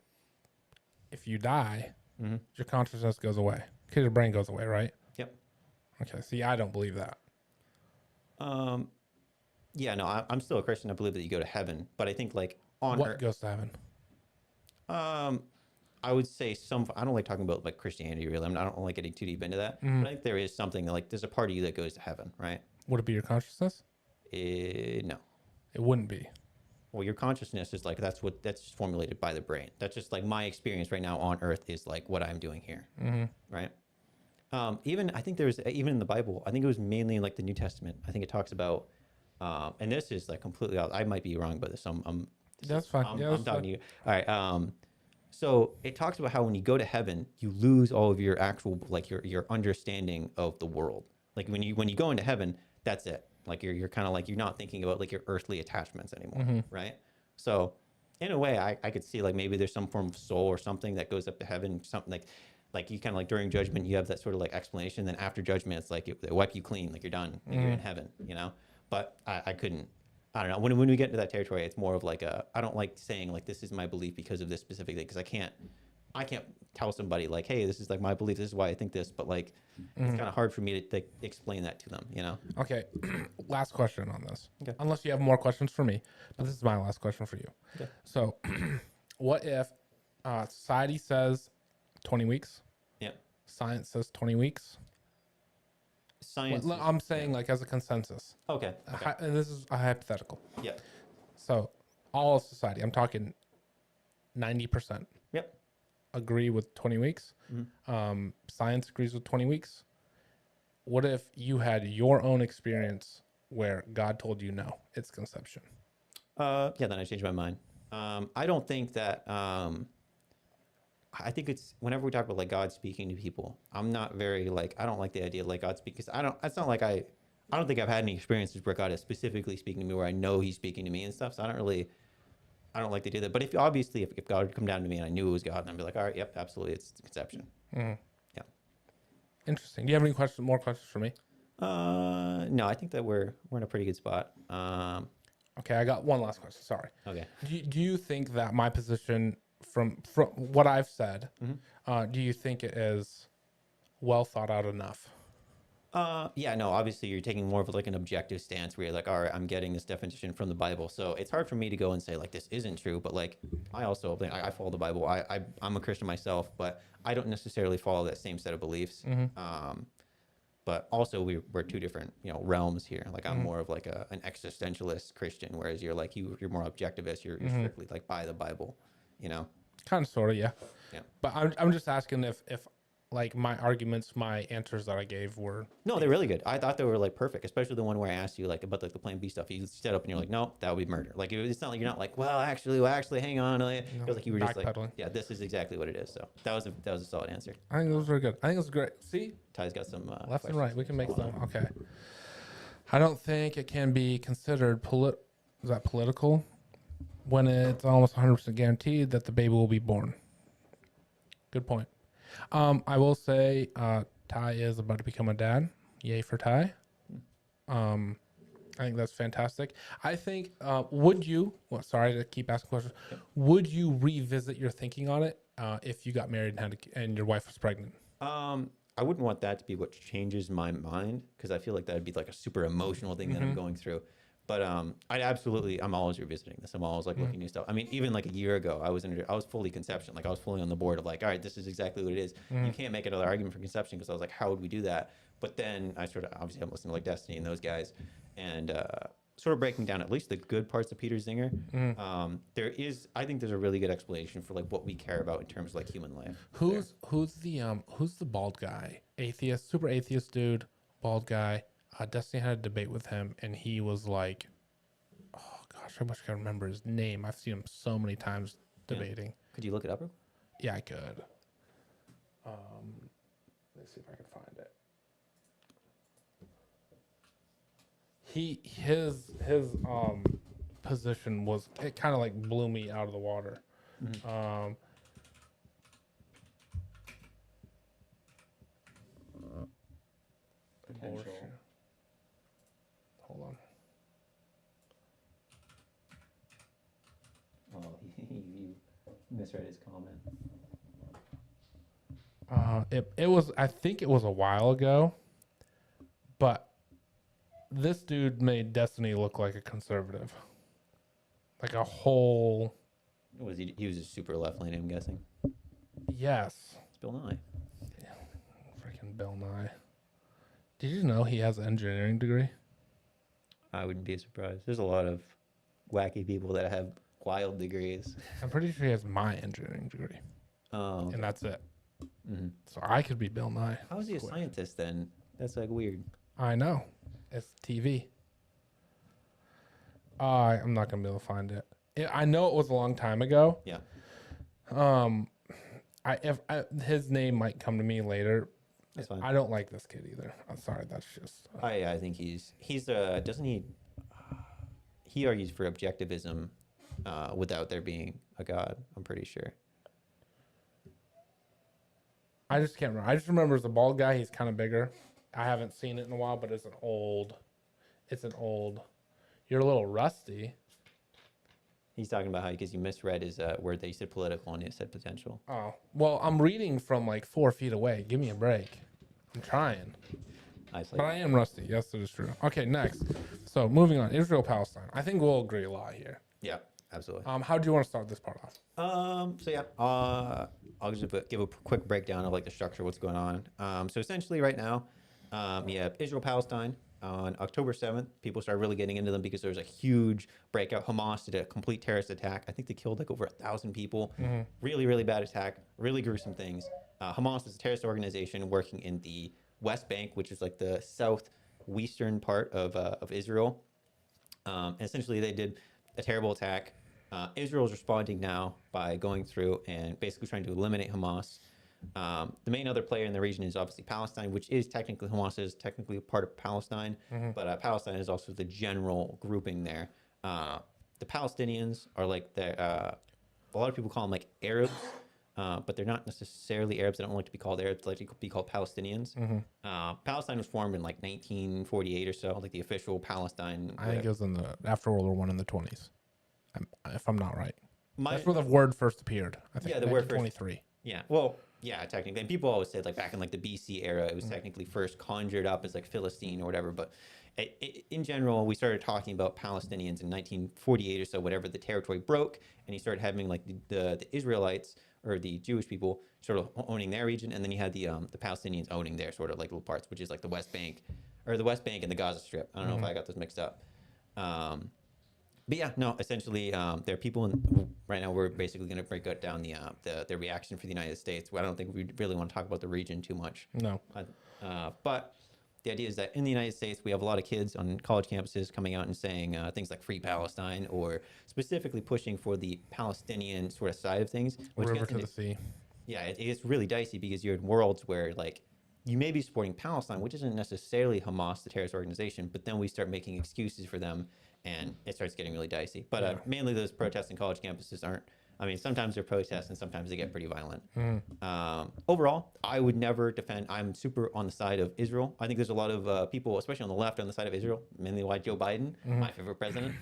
die, your consciousness goes away because your brain goes away, right? Yep. Okay. See, I don't believe that. Yeah, no, I'm still a Christian. I believe that you go to heaven, but I think like on What earth, goes to heaven? I would say I don't like talking about like Christianity really. I don't like getting too deep into that. But I think there is something like there's a part of you that goes to heaven, right? Would it be your consciousness? No. It wouldn't be. Well, your consciousness is like that's formulated by the brain. That's just like my experience right now on Earth is like what I'm doing here, right? Even I think even in the Bible, I think it was mainly in like the New Testament. I think it talks about, and this is like completely. I might be wrong about this. That's fine. I'm talking to you. All right. So it talks about how when you go to heaven, you lose all of your actual like your understanding of the world. Like when you go into heaven, that's it. Like you're kind of like you're not thinking about like your earthly attachments anymore, right? So in a way, I could see like maybe there's some form of soul or something that goes up to heaven, something like you kind of like during judgment, you have that sort of like explanation. Then after judgment, it's like they wipe you clean, like you're done, like you're in heaven, you know? But I couldn't, I don't know. When we get into that territory, it's more of like I don't like saying like, this is my belief because of this specific thing. Cause I can't tell somebody like, hey, this is like my belief. This is why I think this. But like, it's kind of hard for me to like, explain that to them, you know? Okay. Last question on this. Okay. Unless you have more questions for me, but this is my last question for you. Okay. So, what if society says 20 weeks? Yeah. Science says 20 weeks. Science. I'm saying like as a consensus. Okay. Okay. And this is a hypothetical. Yeah. So, all of society, I'm talking 90%. Yep. Agree with 20 weeks. Science agrees with 20 weeks. What if you had your own experience where God told you no, it's conception? Yeah, then I changed my mind. I don't think that. I think it's whenever we talk about like God speaking to people, I'm not very like I don't like the idea of like God speak because I don't. It's not like I don't think I've had any experiences where God is specifically speaking to me where I know He's speaking to me and stuff. So I don't like to do that. But if God would come down to me and I knew it was God, and I'd be like, all right, yep, absolutely, it's conception. Yeah. Interesting. Do you have any more questions for me? No, I think that we're in a pretty good spot. Okay, I got one last question. Sorry. Okay. Do you think that my position from what I've said, do you think it is well thought out enough? Yeah, no, obviously you're taking more of like an objective stance where you're like, all right, I'm getting this definition from the Bible. So it's hard for me to go and say like, this isn't true. But like, I also, I follow the Bible. I'm a Christian myself, but I don't necessarily follow that same set of beliefs. But also we're two different, realms here. Like I'm more of like an existentialist Christian, whereas you're like, you're more objectivist. You're strictly like by the Bible, Kind of, sort of, yeah. Yeah. But I'm just asking if like my arguments, my answers that I gave were. No, they're really good. I thought they were like perfect, especially the one where I asked you like about like the Plan B stuff. You set up and you're like, no, that would be murder. Like it's not like you're not like, well, actually, hang on. It was like you were just like, backpedaling. yeah, this is exactly what it is. So that was a solid answer. I think those were good. I think it was great. See, Ty's got some left questions. and right, we can make them. Okay. I don't think it can be considered is that political when it's almost 100% guaranteed that the baby will be born. Good point. I will say Ty is about to become a dad. Yay for Ty. I think that's fantastic. I think, would you, sorry to keep asking questions, would you revisit your thinking on it if you got married and your wife was pregnant? I wouldn't want that to be what changes my mind because I feel like that would be like a super emotional thing that I'm going through. But I'm always revisiting this. I'm always like looking new stuff. I mean, even like a year ago, I was fully conception. Like I was fully on the board of like, all right, this is exactly what it is. You can't make another argument for conception because I was like, how would we do that? But then I obviously I'm listening to like Destiny and those guys, and sort of breaking down at least the good parts of Peter Singer. I think there's a really good explanation for like what we care about in terms of like human life. Who's the bald guy? Atheist, super atheist dude, bald guy. Destiny had a debate with him, and he was like, "Oh gosh, I wish I could remember his name. I've seen him so many times debating." Yeah. Could you look it up? Yeah, I could. Let's see if I can find it. His position was, it kind of like blew me out of the water. Potential. Hold on. Oh, you misread his comment. It was, I think it was a while ago, but this dude made Destiny look like a conservative, like a whole. Was he? He was a super left lane, I'm guessing. Yes. It's Bill Nye. Yeah, freaking Bill Nye. Did you know he has an engineering degree? I wouldn't be surprised. There's a lot of wacky people that have wild degrees. I'm pretty sure he has my engineering degree. Oh. And that's it. Mm-hmm. So I could be Bill Nye. How is he a scientist then? That's like weird. I know. It's TV. I'm not gonna be able to find it. I know it was a long time ago. Yeah. His name might come to me later. That's fine. I don't like this kid either. I'm sorry. That's just. I think he's doesn't he? He argues for objectivism, without there being a God. I'm pretty sure. I just can't remember. I just remember as a bald guy, he's kind of bigger. I haven't seen it in a while, but it's an old. You're a little rusty. He's talking about how because you misread his word that you said political and it said potential. Oh, well, I'm reading from like 4 feet away. Give me a break. I'm trying. But I am rusty. Yes, it is true. Okay, next. So moving on, Israel Palestine. I think we'll agree a lot here. Yeah, absolutely. How do you want to start this part off? So yeah, I'll just give a quick breakdown of like the structure, what's going on. So essentially, right now, you have Israel Palestine. On October 7th, people started really getting into them because there was a huge breakout. Hamas did a complete terrorist attack. I think they killed like over 1,000 people. Really, really bad attack. Really gruesome things. Hamas is a terrorist organization working in the West Bank, which is like the southwestern part of Israel. And essentially, they did a terrible attack. Israel is responding now by going through and basically trying to eliminate Hamas. The main other player in the region is obviously Palestine, which is technically Hamas is technically a part of Palestine, but Palestine is also the general grouping there. The Palestinians are like a lot of people call them like Arabs, but they're not necessarily Arabs. They don't like to be called Arabs. They like to be called Palestinians. Palestine was formed in like 1948 or so, like the official Palestine. I think it was after World War I in the 20s, if I'm not right. My, That's where the word first appeared. I think Yeah, the word 23. Yeah, well, yeah, technically. And people always said like back in like the BC era, it was technically first conjured up as like Philistine or whatever. But in general, we started talking about Palestinians in 1948 or so, whatever the territory broke, and you started having like the Israelites or the Jewish people sort of owning their region, and then you had the Palestinians owning their sort of like little parts, which is like the West Bank and the Gaza Strip. I don't know if I got those mixed up. But yeah, no, essentially, there are people right now. We're basically going to break out down the reaction for the United States. I don't think we really want to talk about the region too much. No. But the idea is that in the United States, we have a lot of kids on college campuses coming out and saying things like "Free Palestine" or specifically pushing for the Palestinian sort of side of things. River to the sea. Yeah, it's really dicey because you're in worlds where like you may be supporting Palestine, which isn't necessarily Hamas, the terrorist organization, but then we start making excuses for them. And it starts getting really dicey. But mainly those protests on college campuses aren't. I mean, sometimes they're protests and sometimes they get pretty violent. Overall, I would never defend. I'm super on the side of Israel. I think there's a lot of people, especially on the left, on the side of Israel, mainly why Joe Biden, my favorite president,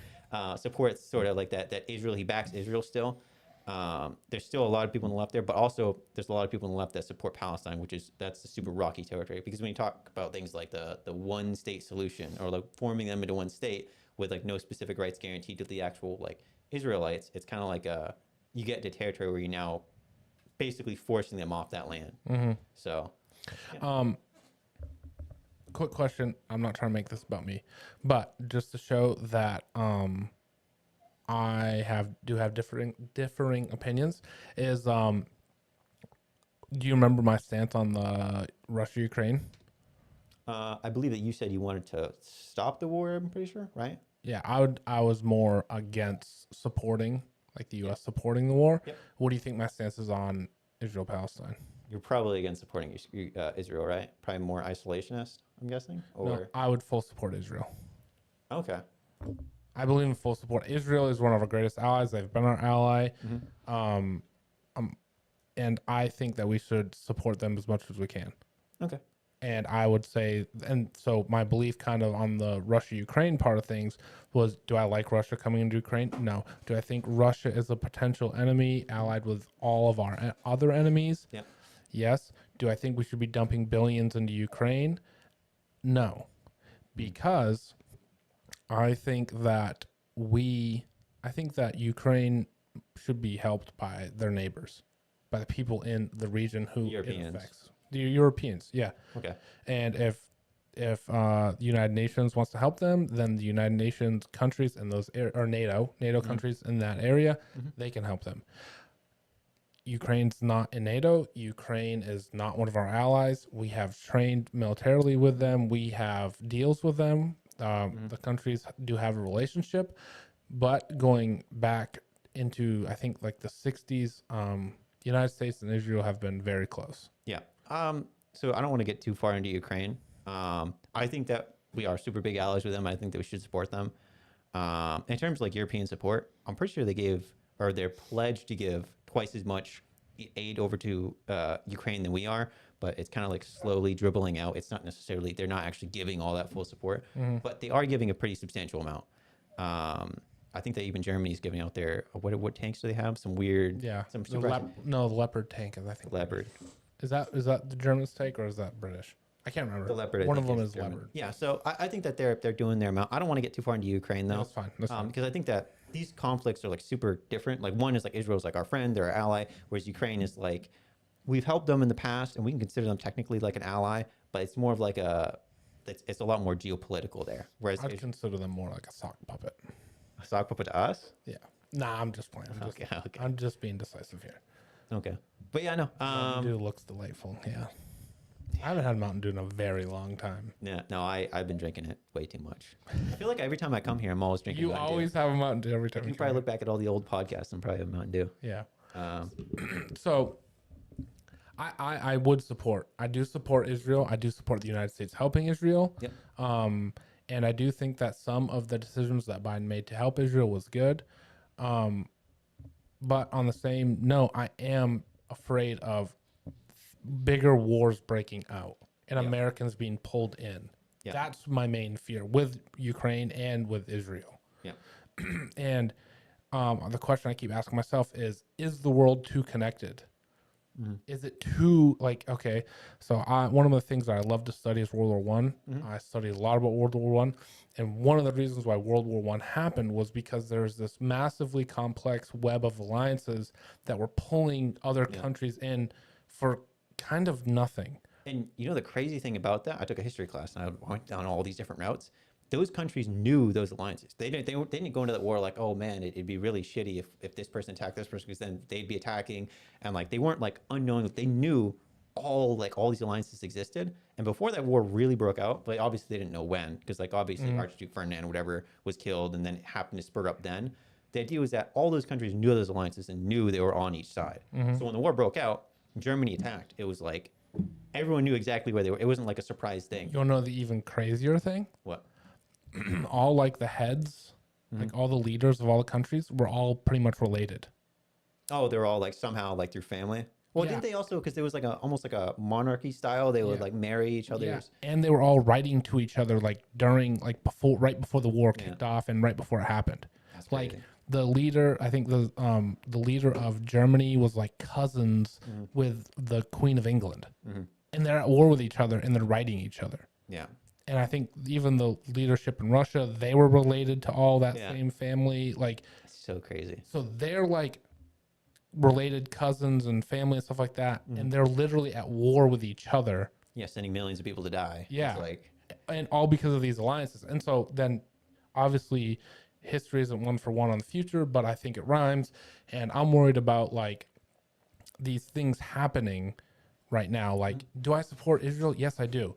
supports sort of like that Israel. He backs Israel still. There's still a lot of people on the left there, but also there's a lot of people on the left that support Palestine, that's the super rocky territory. Because when you talk about things like the one state solution or like forming them into one state, with like no specific rights guaranteed to the actual like Israelites, it's kind of like you get to territory where you're now basically forcing them off that land. So, yeah. Quick question. I'm not trying to make this about me, but just to show that I do have differing opinions. Is do you remember my stance on the Russia-Ukraine? I believe that you said you wanted to stop the war. I'm pretty sure, right? Yeah, I was more against supporting, like the U.S. supporting the war. Yep. What do you think my stance is on Israel Palestine? You're probably against supporting Israel, right? Probably more isolationist, I'm guessing. Or No, I would full support Israel. Okay. I believe in full support. Israel is one of our greatest allies. They've been our ally. And I think that we should support them as much as we can. Okay. And I would say, and so my belief kind of on the Russia-Ukraine part of things was, do I like Russia coming into Ukraine? No. Do I think Russia is a potential enemy allied with all of our other enemies? Yeah. Yes. Do I think we should be dumping billions into Ukraine? No. Because I think that Ukraine should be helped by their neighbors, by the people in the region who Europeans. it affects. The Europeans, yeah. Okay. And if the United Nations wants to help them, then the United Nations countries and those or NATO countries in that area, they can help them. Ukraine's not in NATO. Ukraine is not one of our allies. We have trained militarily with them. We have deals with them. The countries do have a relationship, but going back into, I think, like the 60s, the United States and Israel have been very close. Yeah. So I don't want to get too far into Ukraine. I think that we are super big allies with them. I think that we should support them. In terms of like European support, I'm pretty sure they gave, or they're pledged to give twice as much aid over to Ukraine than we are, but it's kind of like slowly dribbling out. It's not necessarily, they're not actually giving all that full support, but they are giving a pretty substantial amount. I think that even Germany is giving out their, what tanks do they have? Some weird, Yeah. some The super no, the Leopard tank is, I think. Leopard. Is that the Germans take or is that British? I can't remember. The Leopard. I One of think, them is German. Leopard. Yeah, so I think that they're doing their amount. I don't want to get too far into Ukraine though. That's fine. That's fine. Because I think that these conflicts are like super different. Like one is like Israel's like our friend, they're our ally, whereas Ukraine is like we've helped them in the past and we can consider them technically like an ally, but it's more of like it's a lot more geopolitical there. Whereas I'd consider them more like a sock puppet. a sock puppet to us. Yeah. Nah, I'm just playing. Okay. I'm just being decisive here. Okay, but yeah, no. Mountain Dew looks delightful. Yeah. I haven't had Mountain Dew in a very long time. Yeah, no, I've been drinking it way too much. I feel like every time I come here, I'm always drinking. You Mountain always Dew. have a Mountain Dew every time. You you probably come look back at all the old podcasts and probably have Mountain Dew. here. Yeah. Um, So I would support. I do support Israel. I do support the United States helping Israel. Yep. And I do think that some of the decisions that Biden made to help Israel was good. But on the same note, I am afraid of bigger wars breaking out and Yeah. Americans being pulled in. Yeah. That's my main fear with Ukraine and with Israel. yeah. And the question I keep asking myself is the world too connected? Is it too like, okay, so one of the things that I love to study is World War One. I studied a lot about World War One, and one of the reasons why World War One happened was because there's this massively complex web of alliances that were pulling other countries in for kind of nothing. And you know the crazy thing about that? I took a history class and I went down all these different routes. Those countries knew those alliances. They didn't go into that war like, oh man, it'd be really shitty if this person attacked this person, because then they'd be attacking, and like they weren't like unknowing. They knew all these alliances existed, and before that war really broke out, but obviously they didn't know when, because like obviously Archduke Ferdinand or whatever was killed, and then it happened to spur up then. The idea was that all those countries knew those alliances and knew they were on each side. So when the war broke out, Germany attacked. It was like everyone knew exactly where they were. It wasn't like a surprise thing. You want to know the even crazier thing? What? All like the heads, like all the leaders of all the countries were all pretty much related. Oh, they're all like somehow like through family. Well, Yeah. didn't they also, because there was like almost like a monarchy style, they would Yeah. like marry each other's. Yeah, and they were all writing to each other like during, like right before the war kicked off and right before it happened. That's Like crazy. the leader, I think the leader of Germany was like cousins with the Queen of England, and they're at war with each other and they're writing each other. Yeah. And I think even the leadership in Russia, they were related to all that Yeah. same family. Like, That's so crazy. so they're like related cousins and family and stuff like that, and they're literally at war with each other. Yeah, sending millions of people to die. Yeah. It's like, And all because of these alliances. And so then obviously history isn't one for one on the future, but I think it rhymes. And I'm worried about like these things happening right now. Like, do I support Israel? Yes, I do.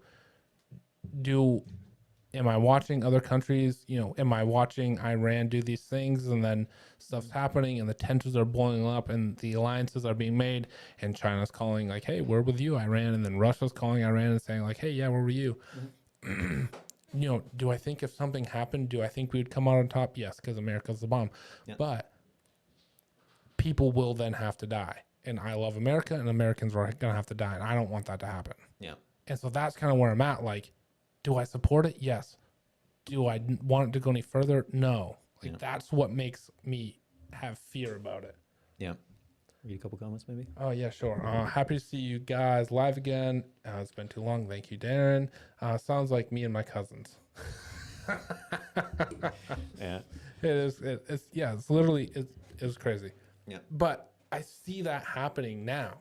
Am I watching other countries? Am I watching Iran do these things and then stuff's happening and the tensions are blowing up and the alliances are being made and China's calling like, hey, we're with you, Iran. And then Russia's calling Iran and saying like, hey, yeah, we're with you. Do I think if something happened, do I think we would come out on top? Yes, because America's the bomb. Yeah. But people will then have to die. And I love America and Americans are going to have to die. And I don't want that to happen. yeah. And so that's kind of where I'm at. Like, do I support it? Yes. Do I want it to go any further? No. Like, that's what makes me have fear about it. Yeah. Read a couple comments maybe. Oh, yeah, sure. Happy to see you guys live again. It's been too long. Thank you, Darren. Sounds like me and my cousins. Yeah. It is. It's literally, it's crazy. Yeah. But I see that happening now.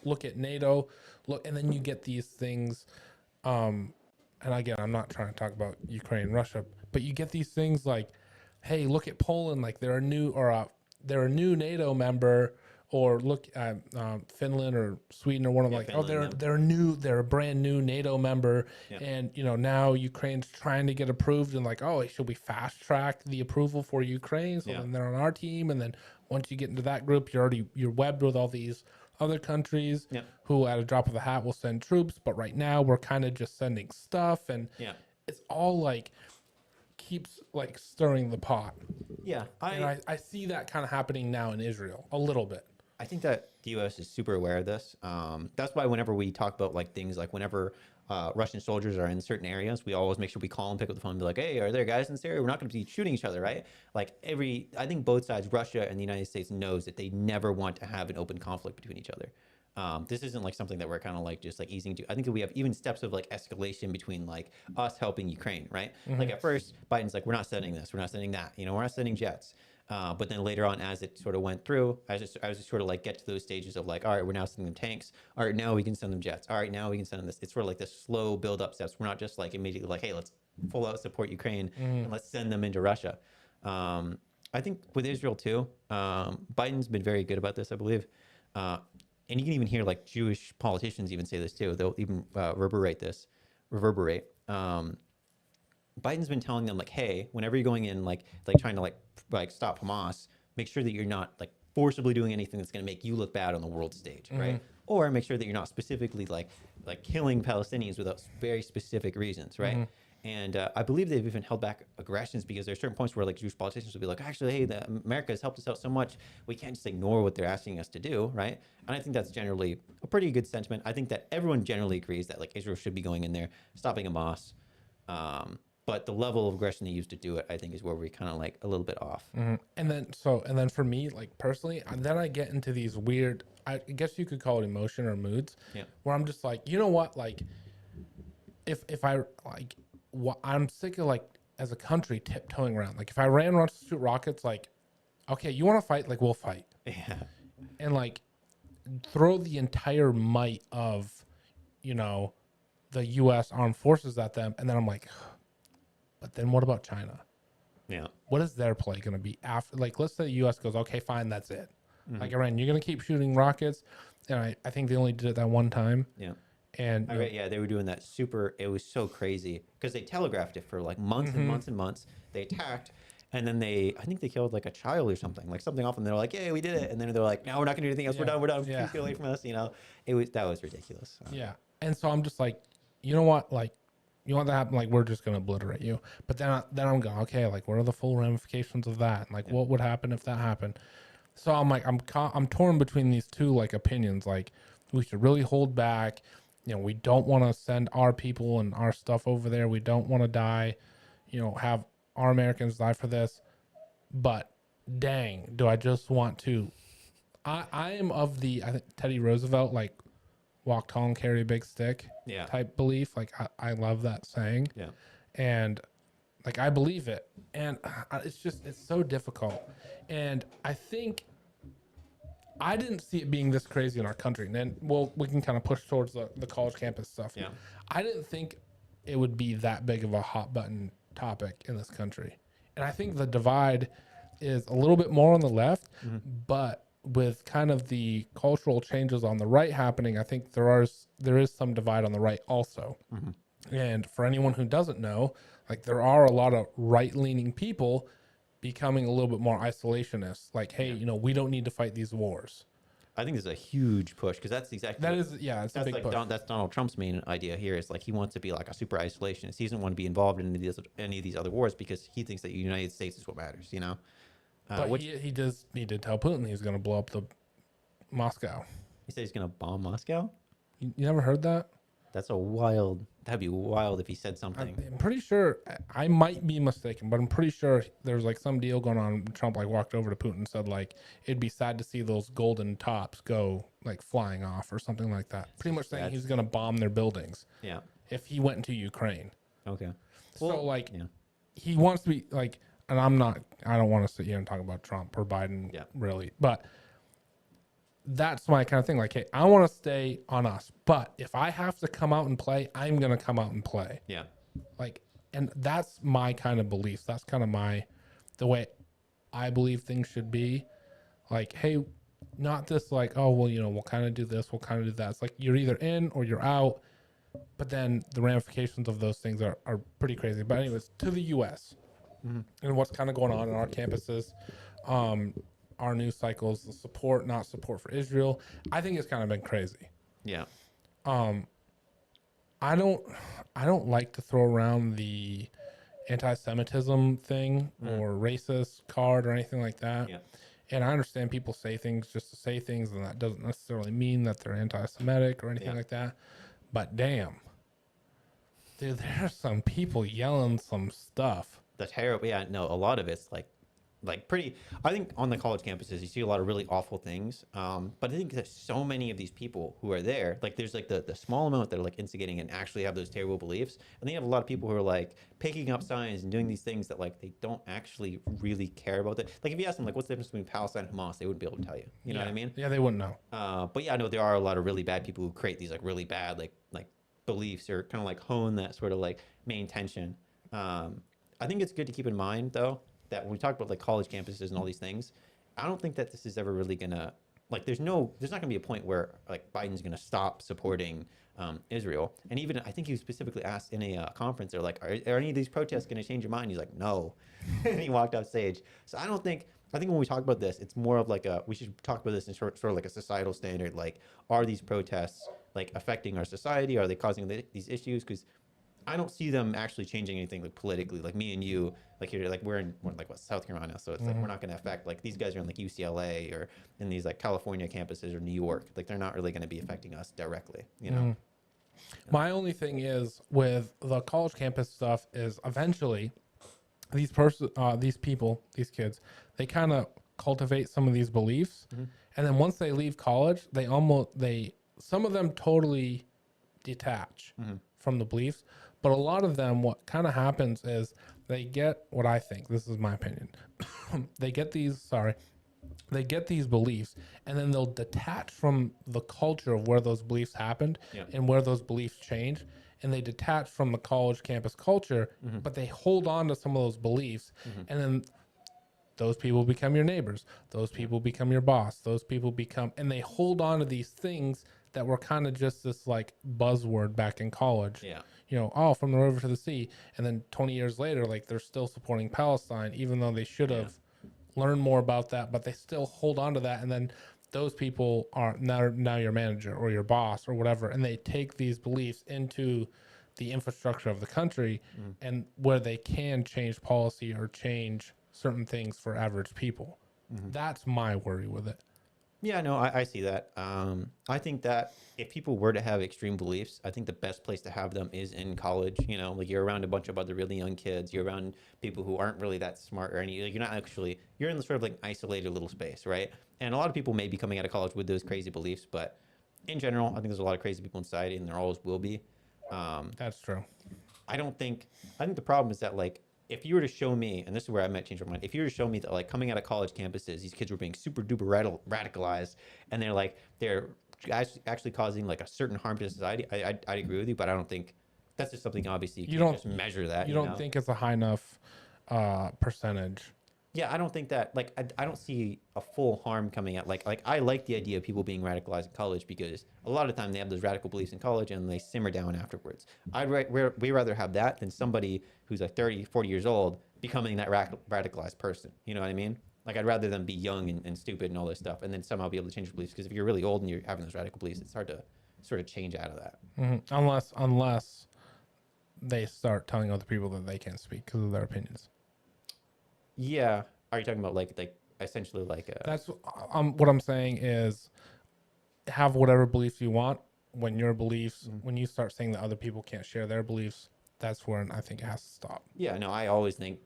Look at NATO, and then you get these things. And again, I'm not trying to talk about Ukraine, Russia, but you get these things like, hey, look at Poland, like they're a new NATO member, or look at Finland or Sweden or one of Finland, they're a brand new NATO member, Yeah. and now Ukraine's trying to get approved, and like, oh, should we fast track the approval for Ukraine so then they're on our team, and then once you get into that group, you're webbed with all these other countries Yeah. who at a drop of a hat will send troops, but right now we're kind of just sending stuff, and Yeah. it's all like keeps like stirring the pot. Yeah, And I see that kind of happening now in Israel a little bit. I think that the U.S. is super aware of this. That's why whenever we talk about like things like whenever Russian soldiers are in certain areas, we always make sure we call and pick up the phone and be like, "Hey, are there guys in this area? We're not going to be shooting each other, right?" Like I think both sides, Russia and the United States, knows that they never want to have an open conflict between each other. This isn't like something that we're kind of like just like easing to. I think that we have even steps of like escalation between like us helping Ukraine, right? Like at first, Biden's like, "We're not sending this, we're not sending that, you know, we're not sending jets." But then later on, as it sort of went through, I was just sort of like get to those stages of like, all right, we're now sending them tanks. All right, now we can send them jets. All right, now we can send them this. It's sort of like this slow build up steps. We're not just like immediately like, hey, let's full out support Ukraine and let's send them into Russia. I think with Israel too, Biden's been very good about this, I believe. And you can even hear like Jewish politicians even say this too. They'll even reverberate. Biden's been telling them like, hey, whenever you're going in, like trying to like stop Hamas, make sure that you're not like forcibly doing anything that's going to make you look bad on the world stage, right? Or make sure that you're not specifically like killing Palestinians without very specific reasons, right? And I believe they've even held back aggressions because there are certain points where like Jewish politicians will be like, actually, hey, America has helped us out so much, we can't just ignore what they're asking us to do, right? And I think that's generally a pretty good sentiment. I think that everyone generally agrees that like Israel should be going in there, stopping Hamas. But the level of aggression they used to do it, I think, is where we're kind of like a little bit off. And then for me, like personally, then I get into these weird, I guess you could call it emotion or moods, where I'm just like, you know what, like, if I like, I'm sick of like as a country tiptoeing around. Like if Iran wants to shoot rockets, like, okay, you want to fight, like we'll fight, and like throw the entire might of, you know, the U.S. armed forces at them, and then I'm like. But then what about China? Yeah. What is their play going to be after? Like, let's say the U.S. goes, okay, fine, that's it. Like, Iran, you're going to keep shooting rockets. And I think they only did it that one time. Yeah. And Yeah, they were doing that it was so crazy because they telegraphed it for like months and months and months. They attacked. And then I think they killed like a child or something, like something off. And they're like, yeah, we did it. And then they're like, no, we're not going to do anything else. We're done. Please get away from us. You know, that was ridiculous. Yeah. And so I'm just like, you know what? Like, you want that to happen? Like, we're just going to obliterate you. But then I'm going, okay, like, what are the full ramifications of that? Like, what would happen if that happened? So I'm like, I'm torn between these two, like, opinions. Like, we should really hold back. You know, we don't want to send our people and our stuff over there. We don't want to die, you know, have our Americans die for this. But dang, do I just want to. I am of the, I think, Teddy Roosevelt, like, walk tall and carry a big stick type belief. Like I love that saying. Yeah. And like I believe it. And it's so difficult. And I think I didn't see it being this crazy in our country. And then we can kind of push towards the college campus stuff. Yeah. I didn't think it would be that big of a hot button topic in this country. And I think the divide is a little bit more on the left, but with kind of the cultural changes on the right happening, I think there is some divide on the right also. And for anyone who doesn't know, like there are a lot of right-leaning people becoming a little bit more isolationist. Like, hey, you know, we don't need to fight these wars. I think there's a huge push because that's exactly it's a big like push. That's Donald Trump's main idea here. Is like he wants to be like a super isolationist. He doesn't want to be involved in any of these other wars because he thinks that the United States is what matters. You know. But he does need to tell Putin he's going to blow up the Moscow. He said he's going to bomb Moscow? You never heard that? That'd be wild if he said something. I'm pretty sure, I might be mistaken, but I'm pretty sure there's like some deal going on. Trump like walked over to Putin and said like, it'd be sad to see those golden tops go like flying off or something like that. Pretty much saying he's going to bomb their buildings. Yeah. If he went into Ukraine. Okay. So like, he wants to be like, and I don't want to sit here and talk about Trump or Biden really, but that's my kind of thing. Like, hey, I want to stay on us, but if I have to come out and play, I'm going to come out and play. Yeah. Like, and that's my kind of beliefs. That's kind of the way I believe things should be. Like, hey, not this like, oh, well, you know, we'll kind of do this, we'll kind of do that. It's like, you're either in or you're out, but then the ramifications of those things are pretty crazy. But anyways, to the U.S., and what's kind of going on in our campuses, our news cycles, the support, not support for Israel. I think it's kind of been crazy. Yeah. I don't like to throw around the anti-Semitism thing or racist card or anything like that. Yeah. And I understand people say things just to say things, and that doesn't necessarily mean that they're anti-Semitic or anything Yeah. like that. But damn, dude, there's some people yelling some stuff. The terrible, yeah, no, a lot of it's like pretty. I think on the college campuses you see a lot of really awful things. But I think there's so many of these people who are there. Like there's like the small amount that are like instigating and actually have those terrible beliefs, and then you have a lot of people who are like picking up signs and doing these things that like they don't actually really care about that. Like if you ask them like what's the difference between Palestine and Hamas, they wouldn't be able to tell you. You know what I mean? Yeah, they wouldn't know. But yeah, I know there are a lot of really bad people who create these like really bad like beliefs or kind of like hone that sort of like main tension. I think it's good to keep in mind though that when we talk about like college campuses and all these things, I don't think that this is ever really gonna like there's not gonna be a point where like Biden's gonna stop supporting Israel. And even I think he was specifically asked in a conference, they're like, are any of these protests gonna change your mind? He's like, no, and he walked off stage. So I think when we talk about this, it's more of like we should talk about this in sort of like a societal standard. Like, are these protests like affecting our society? Are they causing these issues? Because I don't see them actually changing anything like politically. Like me and you, like here, like we're like what, South Carolina, so it's like we're not going to affect like these guys are in like UCLA or in these like California campuses or New York. Like they're not really going to be affecting us directly, you know. My only thing is with the college campus stuff is eventually these people, these kids, they kind of cultivate some of these beliefs, and then once they leave college, some of them totally detach from the beliefs, but a lot of them, what kind of happens is they get what I think. This is my opinion. They get these beliefs, and then they'll detach from the culture of where those beliefs happened and where those beliefs change, and they detach from the college campus culture, but they hold on to some of those beliefs, and then those people become your neighbors, those people become your boss, and they hold on to these things that were kind of just this like buzzword back in college. Yeah. You know, oh, from the river to the sea. And then 20 years later, like they're still supporting Palestine, even though they should have learned more about that, but they still hold on to that. And then those people are now your manager or your boss or whatever. And they take these beliefs into the infrastructure of the country and where they can change policy or change certain things for average people. That's my worry with it. Yeah, no, I see that. I think that if people were to have extreme beliefs, I think the best place to have them is in college. You know, like you're around a bunch of other really young kids. You're around people who aren't really that smart or any. Like you're in the sort of like isolated little space, right? And a lot of people may be coming out of college with those crazy beliefs, but in general, I think there's a lot of crazy people in society, and there always will be. That's true. I think the problem is that like if you were to show me, and this is where I might change my mind, if you were to show me that like coming out of college campuses, these kids were being super duper radicalized, and they're actually causing like a certain harm to society, I'd agree with you, but I don't think that's just something obviously you can't just measure that. You don't think it's a high enough percentage? Yeah, I don't think that like I don't see a full harm coming out. Like I like the idea of people being radicalized in college because a lot of the time they have those radical beliefs in college and they simmer down afterwards. We rather have that than somebody who's like 30, 40 years old becoming that radicalized person. You know what I mean? Like I'd rather them be young and stupid and all this stuff, and then somehow be able to change your beliefs. Because if you're really old and you're having those radical beliefs, it's hard to sort of change out of that. Unless they start telling other people that they can't speak because of their opinions. Yeah. Are you talking about like essentially like that's what I'm saying is have whatever beliefs you want. When your beliefs, when you start saying that other people can't share their beliefs, that's when I think it has to stop. Yeah, no, I always think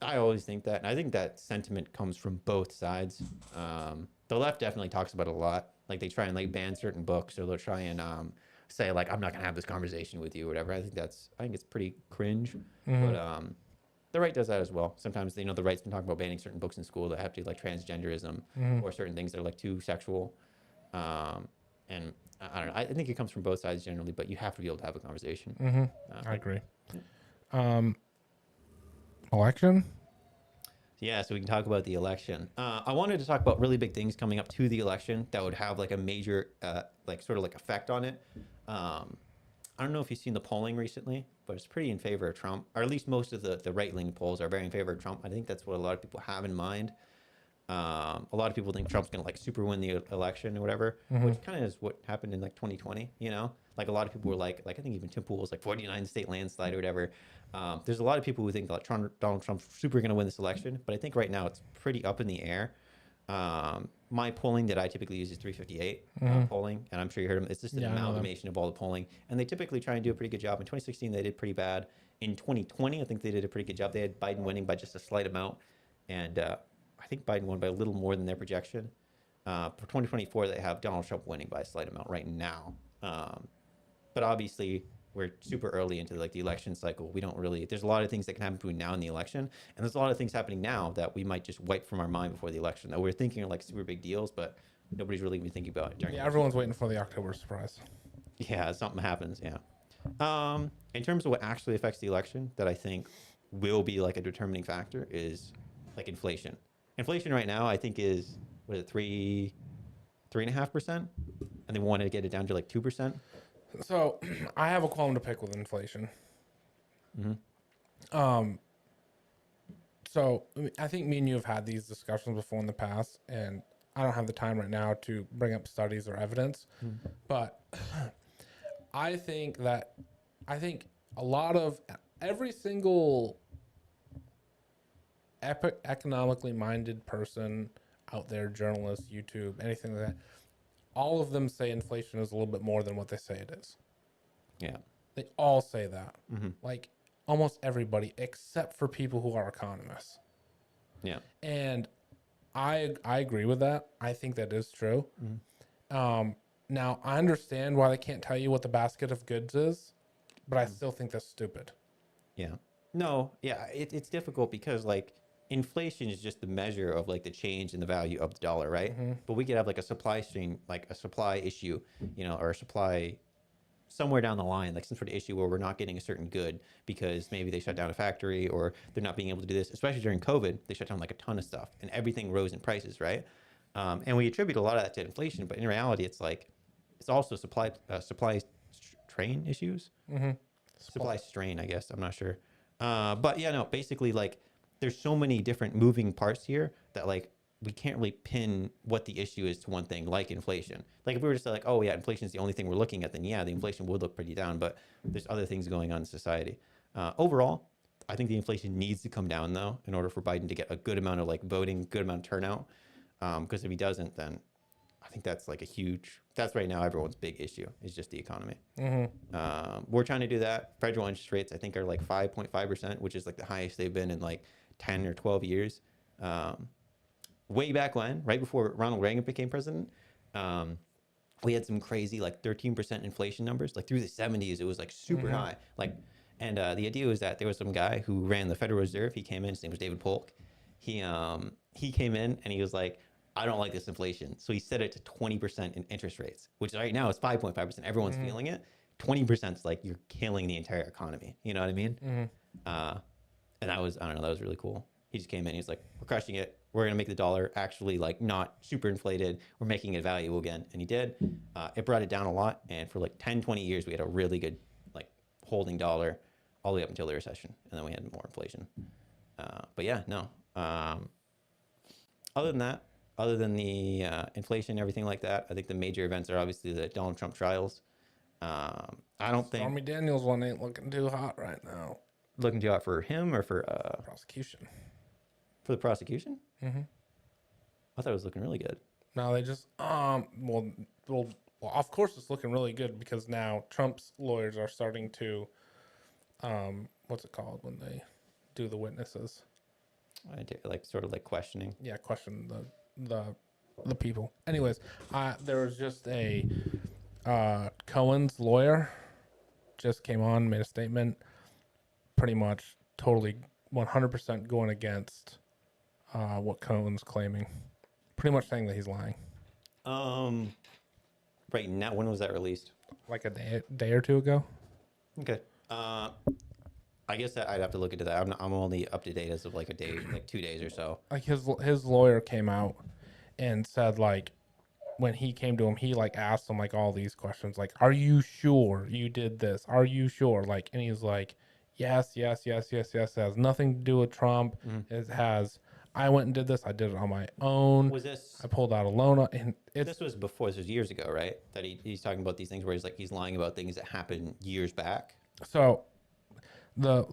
that, and I think that sentiment comes from both sides. The left definitely talks about it a lot. Like they try and like ban certain books, or they'll try and say like I'm not gonna have this conversation with you, or whatever. I think it's pretty cringe. But the right does that as well. Sometimes the right's been talking about banning certain books in school that have to do like transgenderism or certain things that are like too sexual. And I don't know. I think it comes from both sides generally, but you have to be able to have a conversation. I agree. Election? Yeah, so we can talk about the election. I wanted to talk about really big things coming up to the election that would have like a major, like sort of like effect on it. I don't know if you've seen the polling recently, but it's pretty in favor of Trump, or at least most of the right-leaning polls are very in favor of Trump. I think that's what a lot of people have in mind. A lot of people think Trump's gonna like super win the election or whatever, which kind of is what happened in like 2020. You know, like a lot of people were like I think even Tim Pool was like 49 state landslide or whatever. There's a lot of people who think that Donald Trump's super gonna win this election, but I think right now it's pretty up in the air. My polling that I typically use is 358 polling, and I'm sure you heard them. It's just an Yeah, I know them. amalgamation of all the polling, and they typically try and do a pretty good job. In 2016, they did pretty bad. In 2020, I think they did a pretty good job. They had Biden winning by just a slight amount, and I think Biden won by a little more than their projection. For 2024, they have Donald Trump winning by a slight amount right now. But obviously, we're super early into like the election cycle. We don't really. There's a lot of things that can happen between now and the election, and there's a lot of things happening now that we might just wipe from our mind before the election that we're thinking are like super big deals, but nobody's really even thinking about it during. Yeah, everyone's waiting for the October surprise. Yeah, something happens. Yeah. In terms of what actually affects the election, that I think will be like a determining factor is like inflation. Inflation right now, I think is what is it 3.5%, and they wanted to get it down to like 2%. So I have a qualm to pick with inflation. So I think me and you have had these discussions before in the past, and I don't have the time right now to bring up studies or evidence, but I think a lot of every single economically minded person out there, journalists, YouTube, anything like that, all of them say inflation is a little bit more than what they say it is. Yeah. They all say that. Like almost everybody, except for people who are economists. Yeah. And I agree with that. I think that is true. Now I understand why they can't tell you what the basket of goods is, but I still think that's stupid. Yeah. No, yeah, it's difficult because like inflation is just the measure of like the change in the value of the dollar, right? But we could have like a supply chain, like a supply issue, you know, or a supply somewhere down the line, like some sort of issue where we're not getting a certain good because maybe they shut down a factory or they're not being able to do this. Especially during COVID, they shut down like a ton of stuff and everything rose in prices, right? And we attribute a lot of that to inflation, but in reality, it's like it's also supply strain issues. Supply strain, I guess. I'm not sure. But yeah, no, basically like there's so many different moving parts here that like we can't really pin what the issue is to one thing like inflation. Like if we were to say like, oh yeah, inflation is the only thing we're looking at, then yeah, the inflation would look pretty down, but there's other things going on in society. Overall, I think the inflation needs to come down though, in order for Biden to get a good amount of like voting, good amount of turnout. Because if he doesn't, then I think that's like that's right now everyone's big issue is just the economy. We're trying to do that. Federal interest rates, I think, are like 5.5%, which is like the highest they've been in like 10 or 12 years. Way back when, right before Ronald Reagan became president, we had some crazy like 13% inflation numbers. Like through the 70s, it was like super high. Like, and the idea was that there was some guy who ran the Federal Reserve. He came in, his name was David Polk. He came in and he was like, I don't like this inflation. So he set it to 20% in interest rates, which right now is 5.5%. Everyone's feeling it. 20% is like you're killing the entire economy. You know what I mean? And that was, I don't know, that was really cool. He just came in, he's like, we're crushing it. We're going to make the dollar actually like not super inflated. We're making it valuable again. And he did. It brought it down a lot. And for like 10, 20 years, we had a really good like holding dollar all the way up until the recession. And then we had more inflation. But yeah, no. Other than that, other than the inflation and everything like that, I think the major events are obviously the Donald Trump trials. I don't think Stormy Daniels one ain't looking too hot right now. looking too hot for him or for Prosecution. the prosecution. I thought it was looking really good. No, they just well, of course it's looking really good because now Trump's lawyers are starting to what's it called when they do the witnesses? I did, like sort of like questioning. Yeah, question the people. Anyways, there was just a Cohen's lawyer just came on, made a statement, pretty much totally 100% going against what Cohen's claiming, pretty much saying that he's lying. Right now, when was that released? Like a day or two ago. Okay. I guess that I'd have to look into that. I'm only up to date as of like a day, like 2 days or so. Like his lawyer came out and said like when he came to him, he like asked him like all these questions like, "Are you sure you did this? Are you sure?" Like, and he's like, "Yes, yes, yes, yes, yes." It has nothing to do with Trump. It has. I went and did this. I did it on my own. Was this I pulled out a loan, and it's this was before? This was years ago, right? That he's talking about these things where he's lying about things that happened years back. so the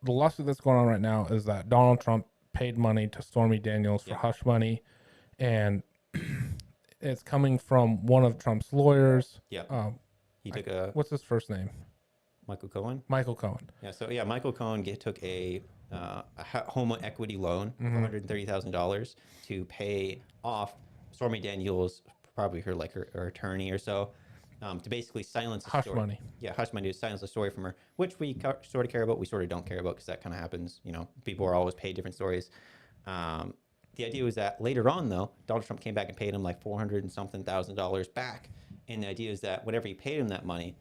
lawsuit that's going on right now is that Donald Trump paid money to Stormy Daniels for Yeah. hush money, and it's coming from one of Trump's lawyers. Yeah. He took a What's his first name? Michael Cohen. Michael Cohen. Yeah. So yeah, Michael Cohen took a home equity loan of $130,000 to pay off Stormy Daniels, probably her attorney or so, to basically silence the Hush story. money. Yeah, hush money to silence the story from her, which we sort of care about. We sort of don't care about because that kind of happens. You know, people are always paid different stories. The idea was that later on, though, Donald Trump came back and paid him like $400 and something thousand back. And the idea is that whenever he paid him that money,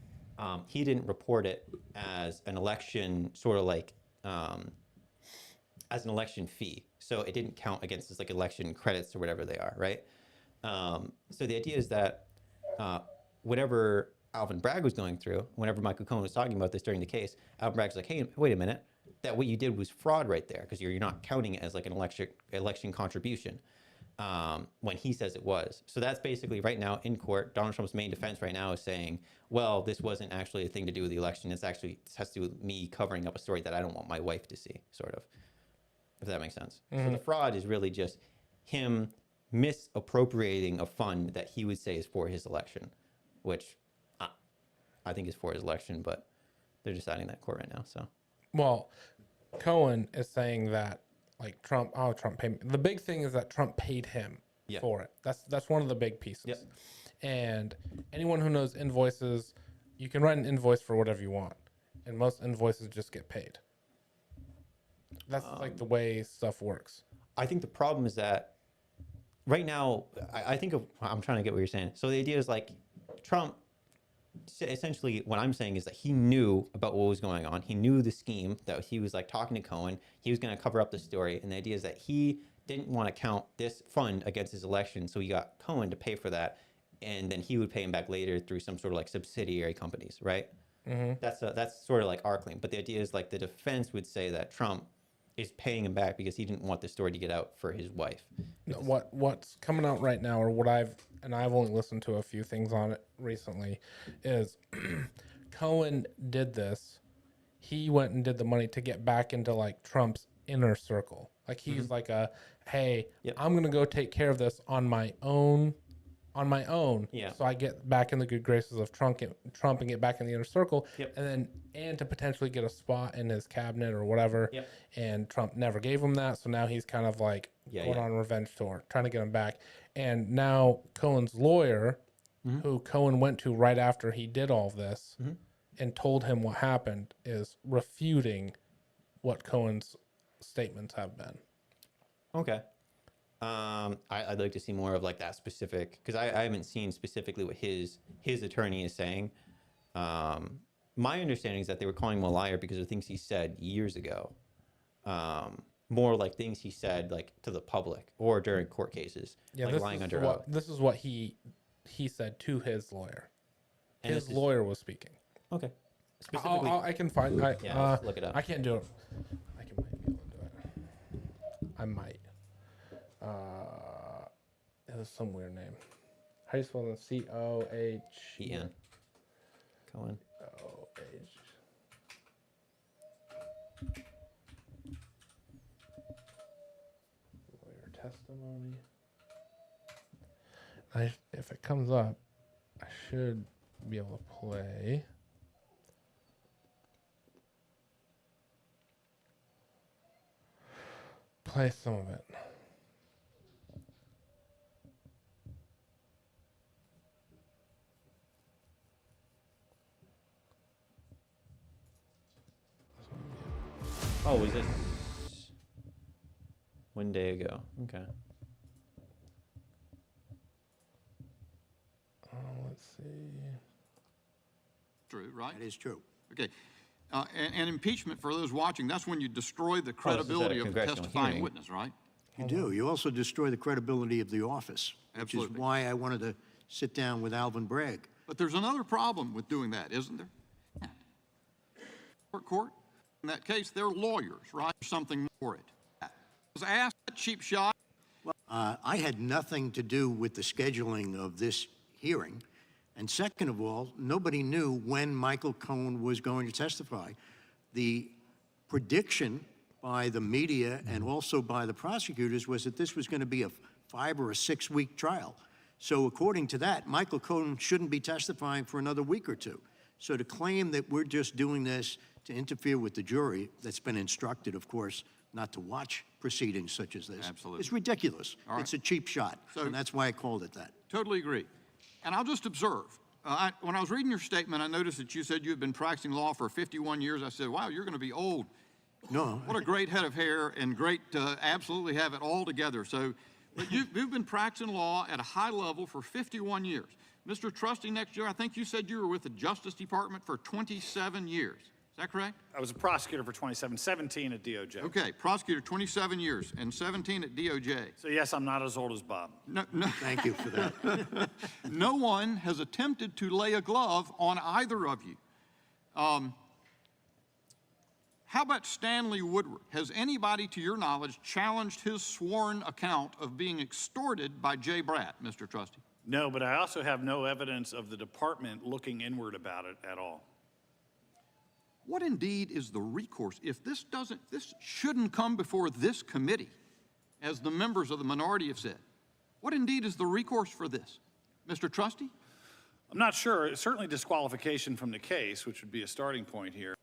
he didn't report it as an election, sort of like as an election fee. So it didn't count against his like election credits or whatever they are, right? So the idea is that whatever Alvin Bragg was going through, whenever Michael Cohen was talking about this during the case, Alvin Bragg's like, hey, wait a minute, that what you did was fraud right there because you're not counting it as like an election contribution when he says it was. So that's basically right now in court. Donald Trump's main defense right now is saying, well, this wasn't actually a thing to do with the election. This has to do with me covering up a story that I don't want my wife to see, sort of, if that makes sense. So the fraud is really just him misappropriating a fund that he would say is for his election, which I think is for his election, but they're deciding that in court right now. So, Well, Cohen is saying that like Trump paid me. The big thing is that Trump paid him for it. That's one of the big pieces. Yep. And anyone who knows invoices, you can write an invoice for whatever you want, and most invoices just get paid. That's like the way stuff works. I think the problem is that right now, I'm trying to get what you're saying. So the idea is like Trump, essentially what I'm saying is that he knew about what was going on. He knew the scheme, that he was like talking to Cohen. He was going to cover up the story. And the idea is that he didn't want to count this fund against his election. So he got Cohen to pay for that. And then he would pay him back later through some sort of like subsidiary companies, right? Mm-hmm. That's sort of like our claim. But the idea is like the defense would say that Trump is paying him back because he didn't want the story to get out for his wife. What's coming out right now, or what I've only listened to a few things on it recently, is Cohen did this. He went and did the money to get back into like Trump's inner circle. Like he's like hey, I'm gonna go take care of this on my own. Yeah. So I get back in the good graces of Trump and get back in the inner circle, and to potentially get a spot in his cabinet or whatever. Yep. And Trump never gave him that, so now he's kind of like going on a revenge tour, trying to get him back. And now Cohen's lawyer, who Cohen went to right after he did all of this, and told him what happened, is refuting what Cohen's statements have been. Okay. I'd like to see more of like that specific, because I haven't seen specifically what his attorney is saying. My understanding is that they were calling him a liar because of things he said years ago. More like things he said like to the public or during court cases, like lying under oath. This is what he said to his lawyer. And His lawyer was speaking. Okay. Specifically, I can find. let's look it up. I can't do it. I can maybe be able to do it. I might. It was some weird name. How do you spell it? C-O-H-E-N. Cohen. O-H. Lawyer testimony. If it comes up, I should be able to play. Play some of it. Oh, was this 1 day ago? Okay. Let's see. True, right? That is true. Okay. And impeachment, for those watching, that's when you destroy the credibility of the congressional testifying hearing. witness, right? You do. You also destroy the credibility of the office, which Absolutely. is why I wanted to sit down with Alvin Bragg. But there's another problem with doing that, isn't there? Court. In that case, they're lawyers, right? There's something more it. Was asked that cheap shot. I had nothing to do with the scheduling of this hearing. And second of all, nobody knew when Michael Cohen was going to testify. The prediction by the media and also by the prosecutors was that this was going to be a 5 or a 6 week trial. So according to that, Michael Cohen shouldn't be testifying for another week or two. So to claim that we're just doing this to interfere with the jury that's been instructed, of course, not to watch proceedings such as this. Absolutely. It's ridiculous. All right. It's a cheap shot, So- and that's why I called it that. Totally agree. And I'll just observe. When I was reading your statement, I noticed that you said you had been practicing law for 51 years. I said, wow, you're going to be old. No, What a great head of hair and great, absolutely have it all together. So, but you've been practicing law at a high level for 51 years. Mr. Trusty, next year, I think you said you were with the Justice Department for 27 years. Is that correct? I was a prosecutor for 17 at DOJ. Okay, prosecutor, 27 years, and 17 at DOJ. So yes, I'm not as old as Bob. No, thank you for that. no one has attempted to lay a glove on either of you. How about Stanley Woodward? Has anybody, to your knowledge, challenged his sworn account of being extorted by Jay Bratt, Mr. Trusty? No, but I also have no evidence of the department looking inward about it at all. What indeed is the recourse? If this shouldn't come before this committee, as the members of the minority have said. What indeed is the recourse for this? Mr. Trusty? I'm not sure. Certainly disqualification from the case, which would be a starting point here.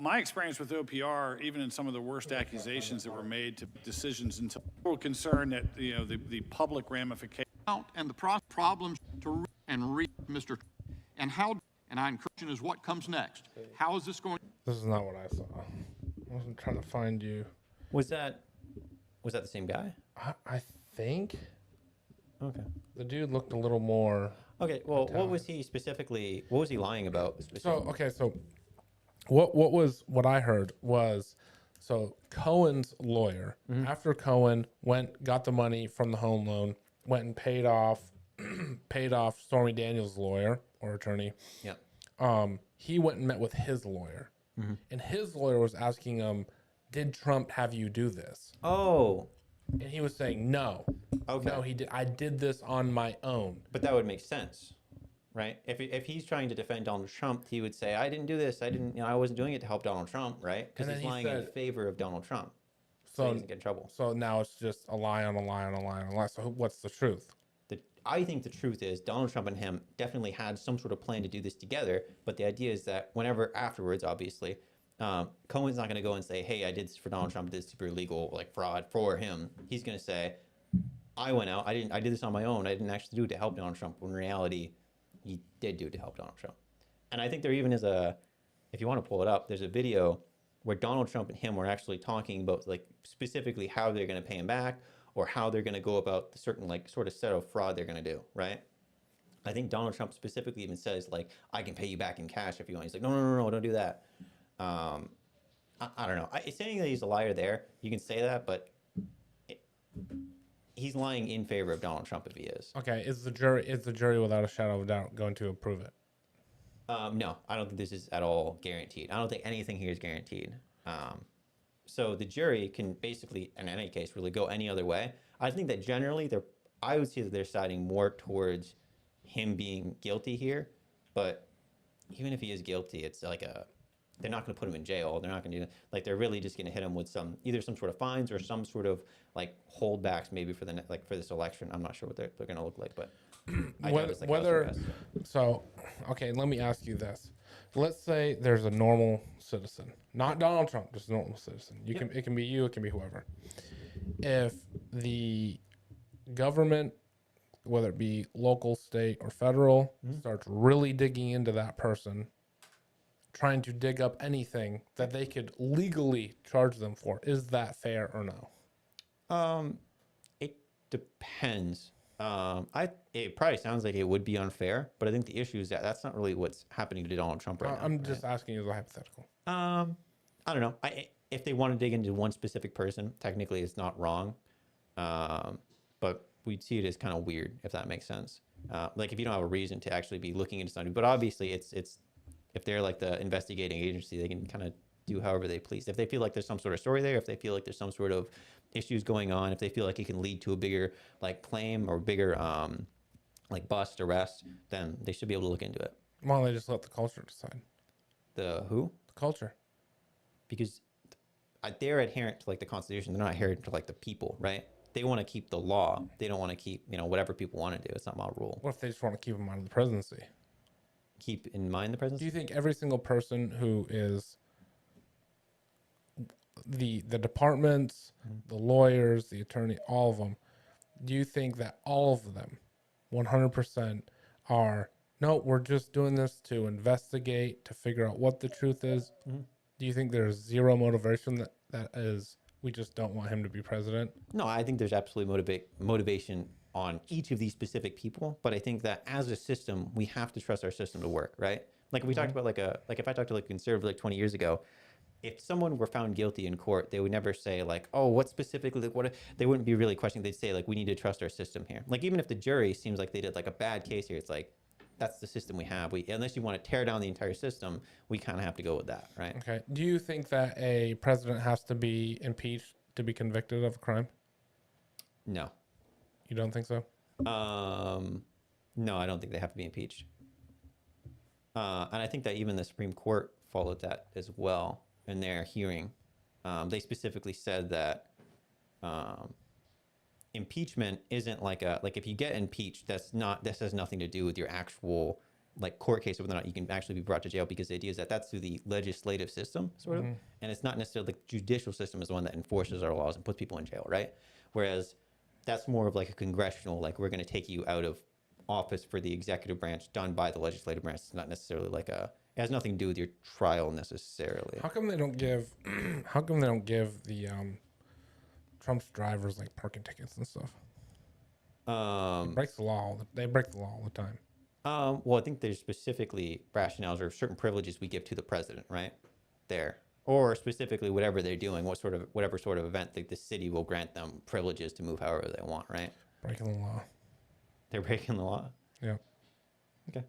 My experience with OPR, even in some of the worst accusations that were made to decisions until people were concerned that, the public ramifications. And the problems to read, Mr. And how, and I encourage is what comes next. How is this going? This is not what I saw. I wasn't trying to find you. Was that the same guy? I think Okay. the dude looked a little more. Okay. Well, what was he specifically? What was he lying about? So what I heard was, so Cohen's lawyer, after Cohen got the money from the home loan, went and paid off Stormy Daniels' lawyer or attorney. Yeah. He went and met with his lawyer, and his lawyer was asking him, "Did Trump have you do this?" Oh. And he was saying, "No, Okay. no, he did. I did this on my own." But that would make sense, right? If he's trying to defend Donald Trump, he would say, "I didn't do this. I didn't. I wasn't doing it to help Donald Trump, right?" Because And he's then he lying in said- favor of Donald Trump, so he So, doesn't get in trouble. so now it's just a lie on a lie on a lie on a lie. So what's the truth? I think the truth is Donald Trump and him definitely had some sort of plan to do this together. But the idea is that whenever afterwards, obviously, Cohen's not going to go and say, "Hey, I did this for Donald Trump. I did super illegal, like fraud for him." He's going to say, "I went out. I did this on my own. I didn't actually do it to help Donald Trump." When in reality, he did do it to help Donald Trump. And I think there even is if you want to pull it up, there's a video where Donald Trump and him were actually talking about like specifically how they're going to pay him back, or how they're going to go about the certain like sort of set of fraud they're going to do, right? I think Donald Trump specifically even says like, "I can pay you back in cash if you want." He's like, no, don't do that. I don't know. Saying that he's a liar there, you can say that, but he's lying in favor of Donald Trump if he is. Okay, is the jury without a shadow of a doubt going to approve it? No, I don't think this is at all guaranteed. I don't think anything here is guaranteed. So the jury can basically, in any case, really go any other way. I think that generally I would say that they're siding more towards him being guilty here. But even if he is guilty, it's like they're not going to put him in jail. They're not going to do that. Like they're really just going to hit him with either some sort of fines or some sort of like holdbacks maybe for for this election. I'm not sure what they're going to look like, but I doubt it's like house arrest. So, okay, let me ask you this. Let's say there's a normal citizen, not Donald Trump, just a normal citizen. It can be you, it can be whoever. If the government, whether it be local, state, or federal, starts really digging into that person, trying to dig up anything that they could legally charge them for, is that fair or no? It depends. It probably sounds like it would be unfair, but I think the issue is that that's not really what's happening to Donald Trump right now. I'm just asking you as a hypothetical. I don't know. If they want to dig into one specific person, technically it's not wrong. But we'd see it as kind of weird, if that makes sense. Like if you don't have a reason to actually be looking into something, but obviously it's if they're like the investigating agency, they can kind of do however they please. If they feel like there's some sort of story there, if they feel like there's some sort of issues going on, if they feel like it can lead to a bigger like claim or bigger like bust, arrest, then they should be able to look into it. Why don't they just let the culture decide? The who? The culture. Because they're adherent to like the Constitution. They're not adherent to like the people, right? They want to keep the law. They don't want to keep, whatever people want to do. It's not my rule. What if they just want to keep them out of the presidency? Keep in mind the Do presidency. you think every single person who is the departments, the lawyers, the attorney, all of them, do you think that all of them, 100%, are, no, we're just doing this to investigate, to figure out what the truth is? Do you think there's zero motivation that is, we just don't want him to be president? No, I think there's absolutely motivation on each of these specific people, but I think that as a system, we have to trust our system to work, right? Like we talked about, like if I talked to like a conservative like 20 years ago, if someone were found guilty in court, they would never say like, oh, what specifically, like, they wouldn't be really questioning. They'd say like, we need to trust our system here. Like even if the jury seems like they did like a bad case here, it's like, that's the system we have. Unless you want to tear down the entire system, we kind of have to go with that, right? Okay. Do you think that a president has to be impeached to be convicted of a crime? No. You don't think so? No, I don't think they have to be impeached. And I think that even the Supreme Court followed that as well in their hearing. They specifically said that impeachment isn't like if you get impeached, this has nothing to do with your actual like court case, whether or not you can actually be brought to jail, because the idea is that that's through the legislative system, sort of, and it's not necessarily the judicial system is the one that enforces our laws and puts people in jail, right? Whereas that's more of like a congressional, like we're going to take you out of office for the executive branch done by the legislative branch. It's not necessarily like it has nothing to do with your trial necessarily. How come they don't give the Trump's drivers like parking tickets and stuff? Breaks the law. They break the law all the time. Well, I think there's specifically rationales or certain privileges we give to the president, right? There. Or specifically whatever they're doing, whatever sort of event, the city will grant them privileges to move however they want, right? Breaking the law. They're breaking the law. Yeah. Okay.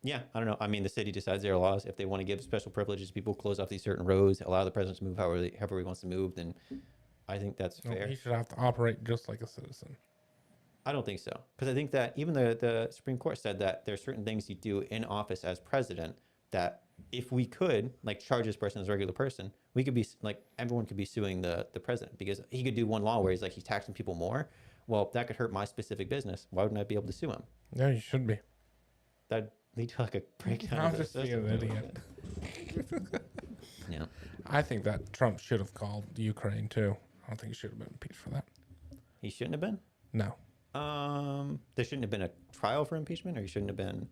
Yeah, I don't know. I mean, the city decides their laws. If they want to give special privileges, people close off these certain roads, allow the president to move however he wants to move, then I think that's No, fair. he should have to operate just like a citizen. I don't think so. Because I think that even the Supreme Court said that there are certain things you do in office as president that if we could, like, charge this person as a regular person, we could be, like, everyone could be suing the president, because he could do one law where he's, like, he's taxing people more. Well, that could hurt my specific business. Why wouldn't I be able to sue him? Yeah, you should be. That'd lead to, like, a breakdown I'm of the just being system. an idiot. Yeah. I think that Trump should have called Ukraine too. I don't think he should have been impeached for that. He shouldn't have been? No. There shouldn't have been a trial for impeachment, or he shouldn't have been...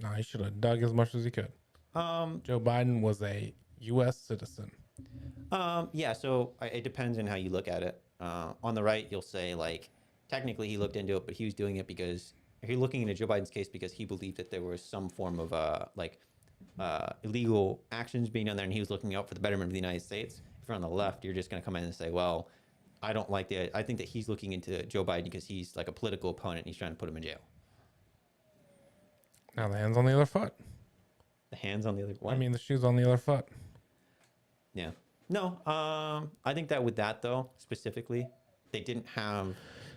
No, he should have dug as much as he could. Joe Biden was a U.S. citizen. Yeah, so it depends on how you look at it. On the right, you'll say, like, technically he looked into it, but he was doing it because he's looking into Joe Biden's case because he believed that there was some form of illegal actions being done there, and he was looking out for the betterment of the United States. If you're on the left, you're just going to come in and say, well, I don't like I think that he's looking into Joe Biden because he's like a political opponent and he's trying to put him in jail. Now the hand's on the other foot. The hands on the other one. I mean, the shoe's on the other foot. Yeah. No, I think that with that, though, specifically, they didn't have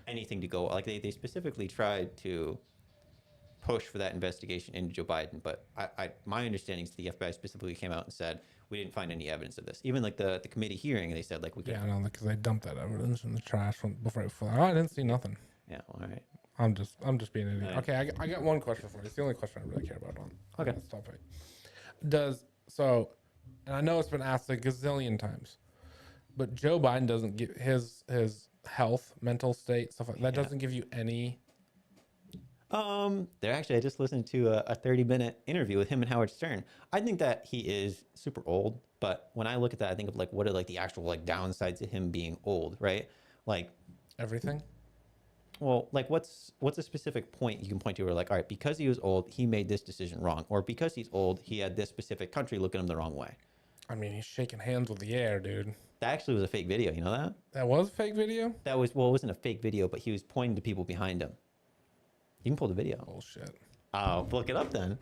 anything to go. Like, they specifically tried to push for that investigation into Joe Biden. But my understanding is the FBI specifically came out and said, we didn't find any evidence of this. Even like the committee hearing, they said, like, we Yeah, can't. I know, because they dumped that evidence in the trash before. Oh, I didn't see nothing. Yeah, well, all right. I'm just being an idiot. Alright. Okay, I got one question for you. It's the only question I really care about on Okay. this topic. And I know it's been asked a gazillion times, but Joe Biden doesn't give his health, mental state, stuff like that. Yeah. Doesn't give you any. There actually, I just listened to a 30-minute interview with him and Howard Stern. I think that he is super old, but when I look at that, I think of like, what are like the actual like downsides to him being old, right? Like, Everything. well, like what's a specific point you can point to where like, all right, because he was old, he made this decision wrong, or because he's old, he had this specific country look at him the wrong way. I mean, he's shaking hands with the air, dude. That actually was a fake video. You know that? That was a fake video? That was, well, it wasn't a fake video, but he was pointing to people behind him. You can pull the video. Bullshit. Oh, look it up then.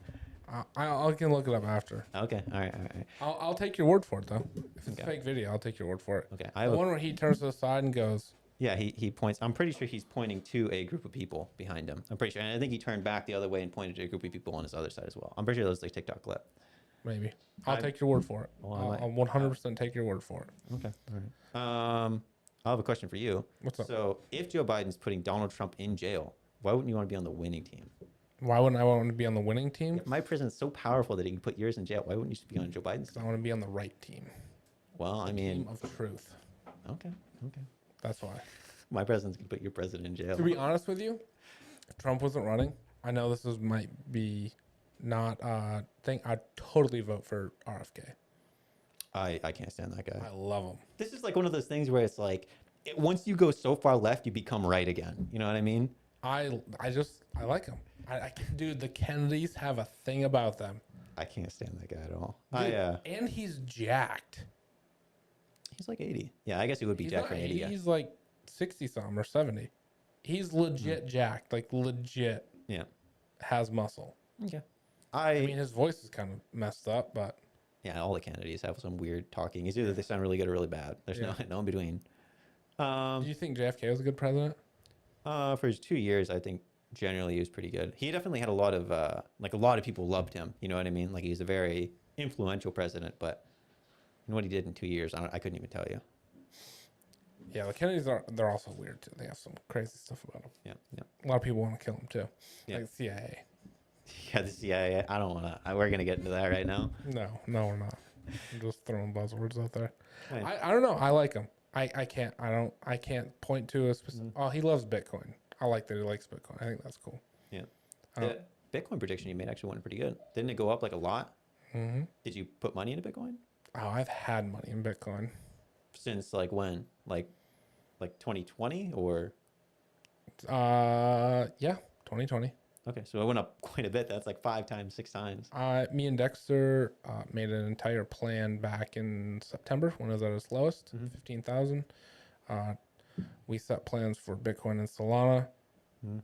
I can look it up after. Okay. All right. All right. I'll take your word for it though. If it's a Okay. fake video, I'll take your word for it. Okay. I The have a, one where he turns to the side and goes, yeah, he points. I'm pretty sure he's pointing to a group of people behind him. I'm pretty sure. And I think he turned back the other way and pointed to a group of people on his other side as well. I'm pretty sure that was like TikTok clip. maybe. I'll I- take your word for it. Well, I I'll might- 100% take your word for it. Okay. All right. I have a question for you. What's up? So, if Joe Biden's putting Donald Trump in jail, why wouldn't you want to be on the winning team? Why wouldn't I want to be on the winning team? If my president's so powerful that he can put yours in jail, why wouldn't you just be on Joe Biden's? I want to be on the right team. Well, I Team mean, of truth. okay. That's why. My president's gonna put your president in jail. To be honest with you, if Trump wasn't running, I know this is might be not a thing. I'd totally vote for RFK. I can't stand that guy. I love him. This is like one of those things where it's like, once you go so far left, you become right again. You know what I mean? I like him. Dude, the Kennedys have a thing about them. I can't stand that guy at all. Dude, I and he's jacked. he's like 80. Yeah, I guess he would be He's Jack not for an 80 guy. He's like 60 something or 70. He's legit jacked, like legit Yeah. has muscle. Okay. I mean, his voice is kind of messed up, but Yeah, all the Kennedys have some weird talking. It's either they sound really good or really bad. There's Yeah. no in between. do you think JFK was a good president? For his 2 years, I think generally he was pretty good. He definitely had a lot of like a lot of people loved him. You know what I mean? Like he's a very influential president, but what he did in 2 years, I couldn't even tell you. Yeah, the Kennedys they're also weird too. They have some crazy stuff about them. Yeah. A lot of people want to kill him too. Yeah. Like the CIA. Yeah, the CIA. I don't want to. We're gonna get into that right now. No, we're not. I'm just throwing buzzwords out there. Right. I don't know. I like him. I can't point to a specific. Oh, he loves Bitcoin. I like that he likes Bitcoin. I think that's cool. Yeah. I don't- The Bitcoin prediction you made actually went pretty good. Didn't it go up like a lot? Mm-hmm. Did you put money into Bitcoin? Oh, I've had money in Bitcoin. Since like when? Like 2020 or? Yeah, 2020. Okay, so it went up quite a bit. That's like 5 times, 6 times. Me and Dexter made an entire plan back in September when it was at its lowest, 15,000. We set plans for Bitcoin and Solana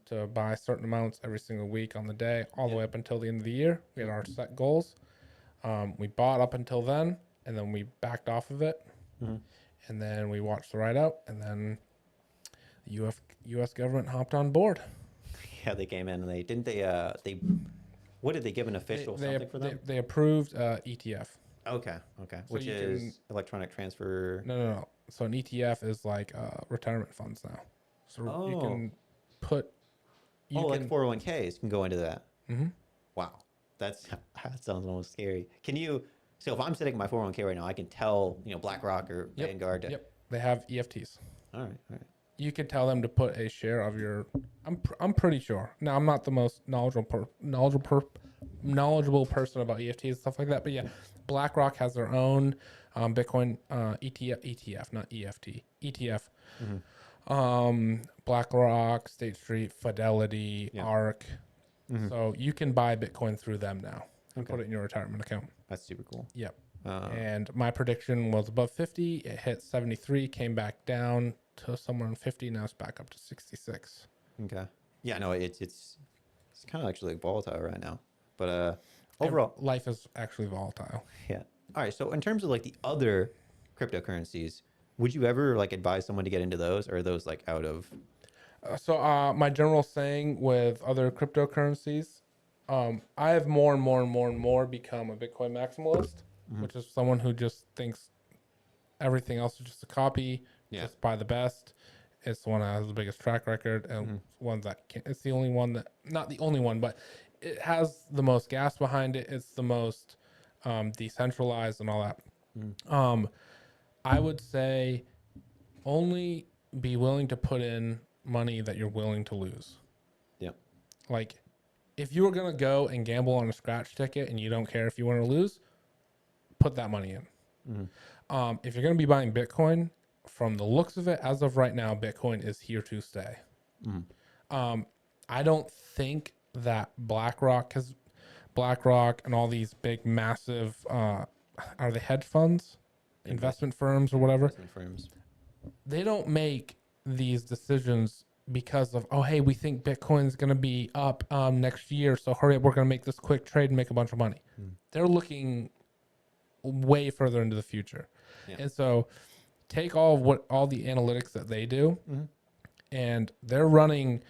to buy certain amounts every single week on the day, all the way up until the end of the year. We had our set goals. We bought up until then, and then we backed off of it. And then we watched the ride out, and then the U.S. government hopped on board. Yeah, they came in and they what did they give an official something for them? They approved ETF. Okay, which you is can- electronic transfer. No. So an ETF is like retirement funds now. So you Oh. can put. You like can, 401ks can go into that. Mhm. Wow, that sounds almost scary. Can you? So if I'm sitting in my 401k right now, I can tell BlackRock or Yep, Vanguard. Yep, they have EFTs. All right. You can tell them to put a share of your. I'm pretty sure. Now I'm not the most knowledgeable person about EFTs and stuff like that, but yeah, BlackRock has their own Bitcoin ETF, not EFT, ETF. BlackRock, State Street, Fidelity, Yeah. ARK. So you can buy Bitcoin through them now and put it in your retirement account. That's super cool. Yep. Uh, And my prediction was above 50. It hit 73, came back down to somewhere in 50. Now it's back up to 66. Okay. Yeah, no, it's kind of actually volatile right now, but overall, Life is actually volatile. yeah. All right. So in terms of like the other cryptocurrencies, would you ever like advise someone to get into those, or are those like out of? So my general saying with other cryptocurrencies, I have more and more become a Bitcoin maximalist, which is someone who just thinks everything else is just a copy, Yeah. just buy the best. It's the one that has the biggest track record, and one that it's the only one that, not the only one, but it has the most gas behind it. It's the most decentralized and all that. I would say only be willing to put in money that you're willing to lose. Yeah. Like, if you were going to go and gamble on a scratch ticket and you don't care if you want to lose, put that money in. If you're going to be buying Bitcoin, from the looks of it, as of right now, Bitcoin is here to stay. I don't think that BlackRock and all these big, massive, are they hedge funds, investment firms or whatever? Investment firms. They don't make these decisions because of, oh, hey, we think Bitcoin's going to be up next year, so hurry up, we're going to make this quick trade and make a bunch of money. They're looking way further into the future. Yeah. And so take all the analytics that they do, and they're running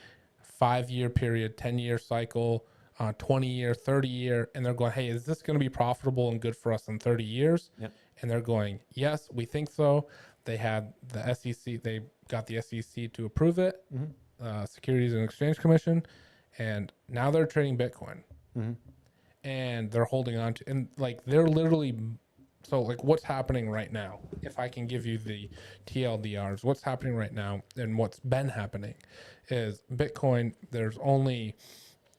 5-year period, 10-year cycle, 20-year, 30-year, and they're going, hey, is this going to be profitable and good for us in 30 years? Yep. And they're going, yes, we think so. They had the SEC, they got the SEC to approve it, Securities and Exchange Commission, and now they're trading Bitcoin. And they're holding on to, and like they're literally, so like what's happening right now, if I can give you the TLDRs, what's happening right now and what's been happening is Bitcoin, there's only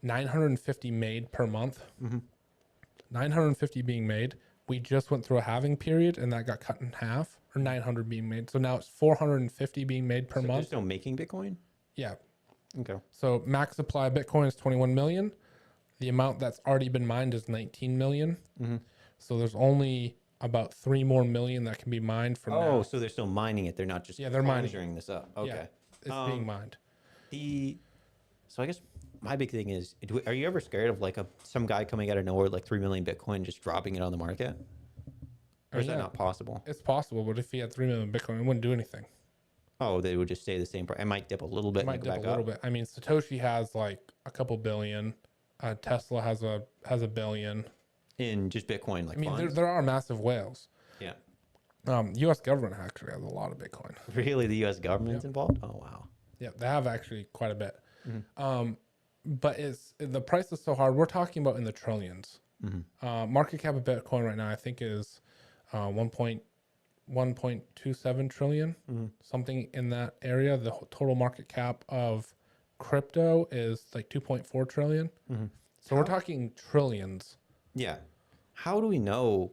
950 made per month, 950 being made. We just went through a halving period and that got cut in half, or 900 being made. So now it's 450 being made per So they're month. still making Bitcoin? Yeah. Okay. So max supply of Bitcoin is 21 million. The amount that's already been mined is 19 million. So there's only about 3 more million that can be mined from Oh, now. so they're still mining it. They're not just Yeah, they're mining it. conjuring this up. Okay. Yeah, it's being mined. So I guess my big thing is, are you ever scared of like some guy coming out of nowhere, like 3 million Bitcoin, just dropping it on the market? Or is that Yeah. not possible? It's possible, but if he had 3 million Bitcoin, it wouldn't do anything. Oh, they would just stay the same price. It might dip a little bit. It might and go dip a back little up. bit. I mean, Satoshi has like a couple billion. Tesla has a billion. In just Bitcoin, like I mean, funds? there are massive whales. Yeah. U.S. government actually has a lot of Bitcoin. Really, the U.S. government's involved? Oh, wow. Yeah, they have actually quite a bit. Mm-hmm. But the price is so hard. We're talking about in the trillions. Mm-hmm. Market cap of Bitcoin right now, I think, is 1.27 trillion, Mm-hmm. something in that area. The total market cap of crypto is like 2.4 trillion. So we're talking trillions. Yeah. How do we know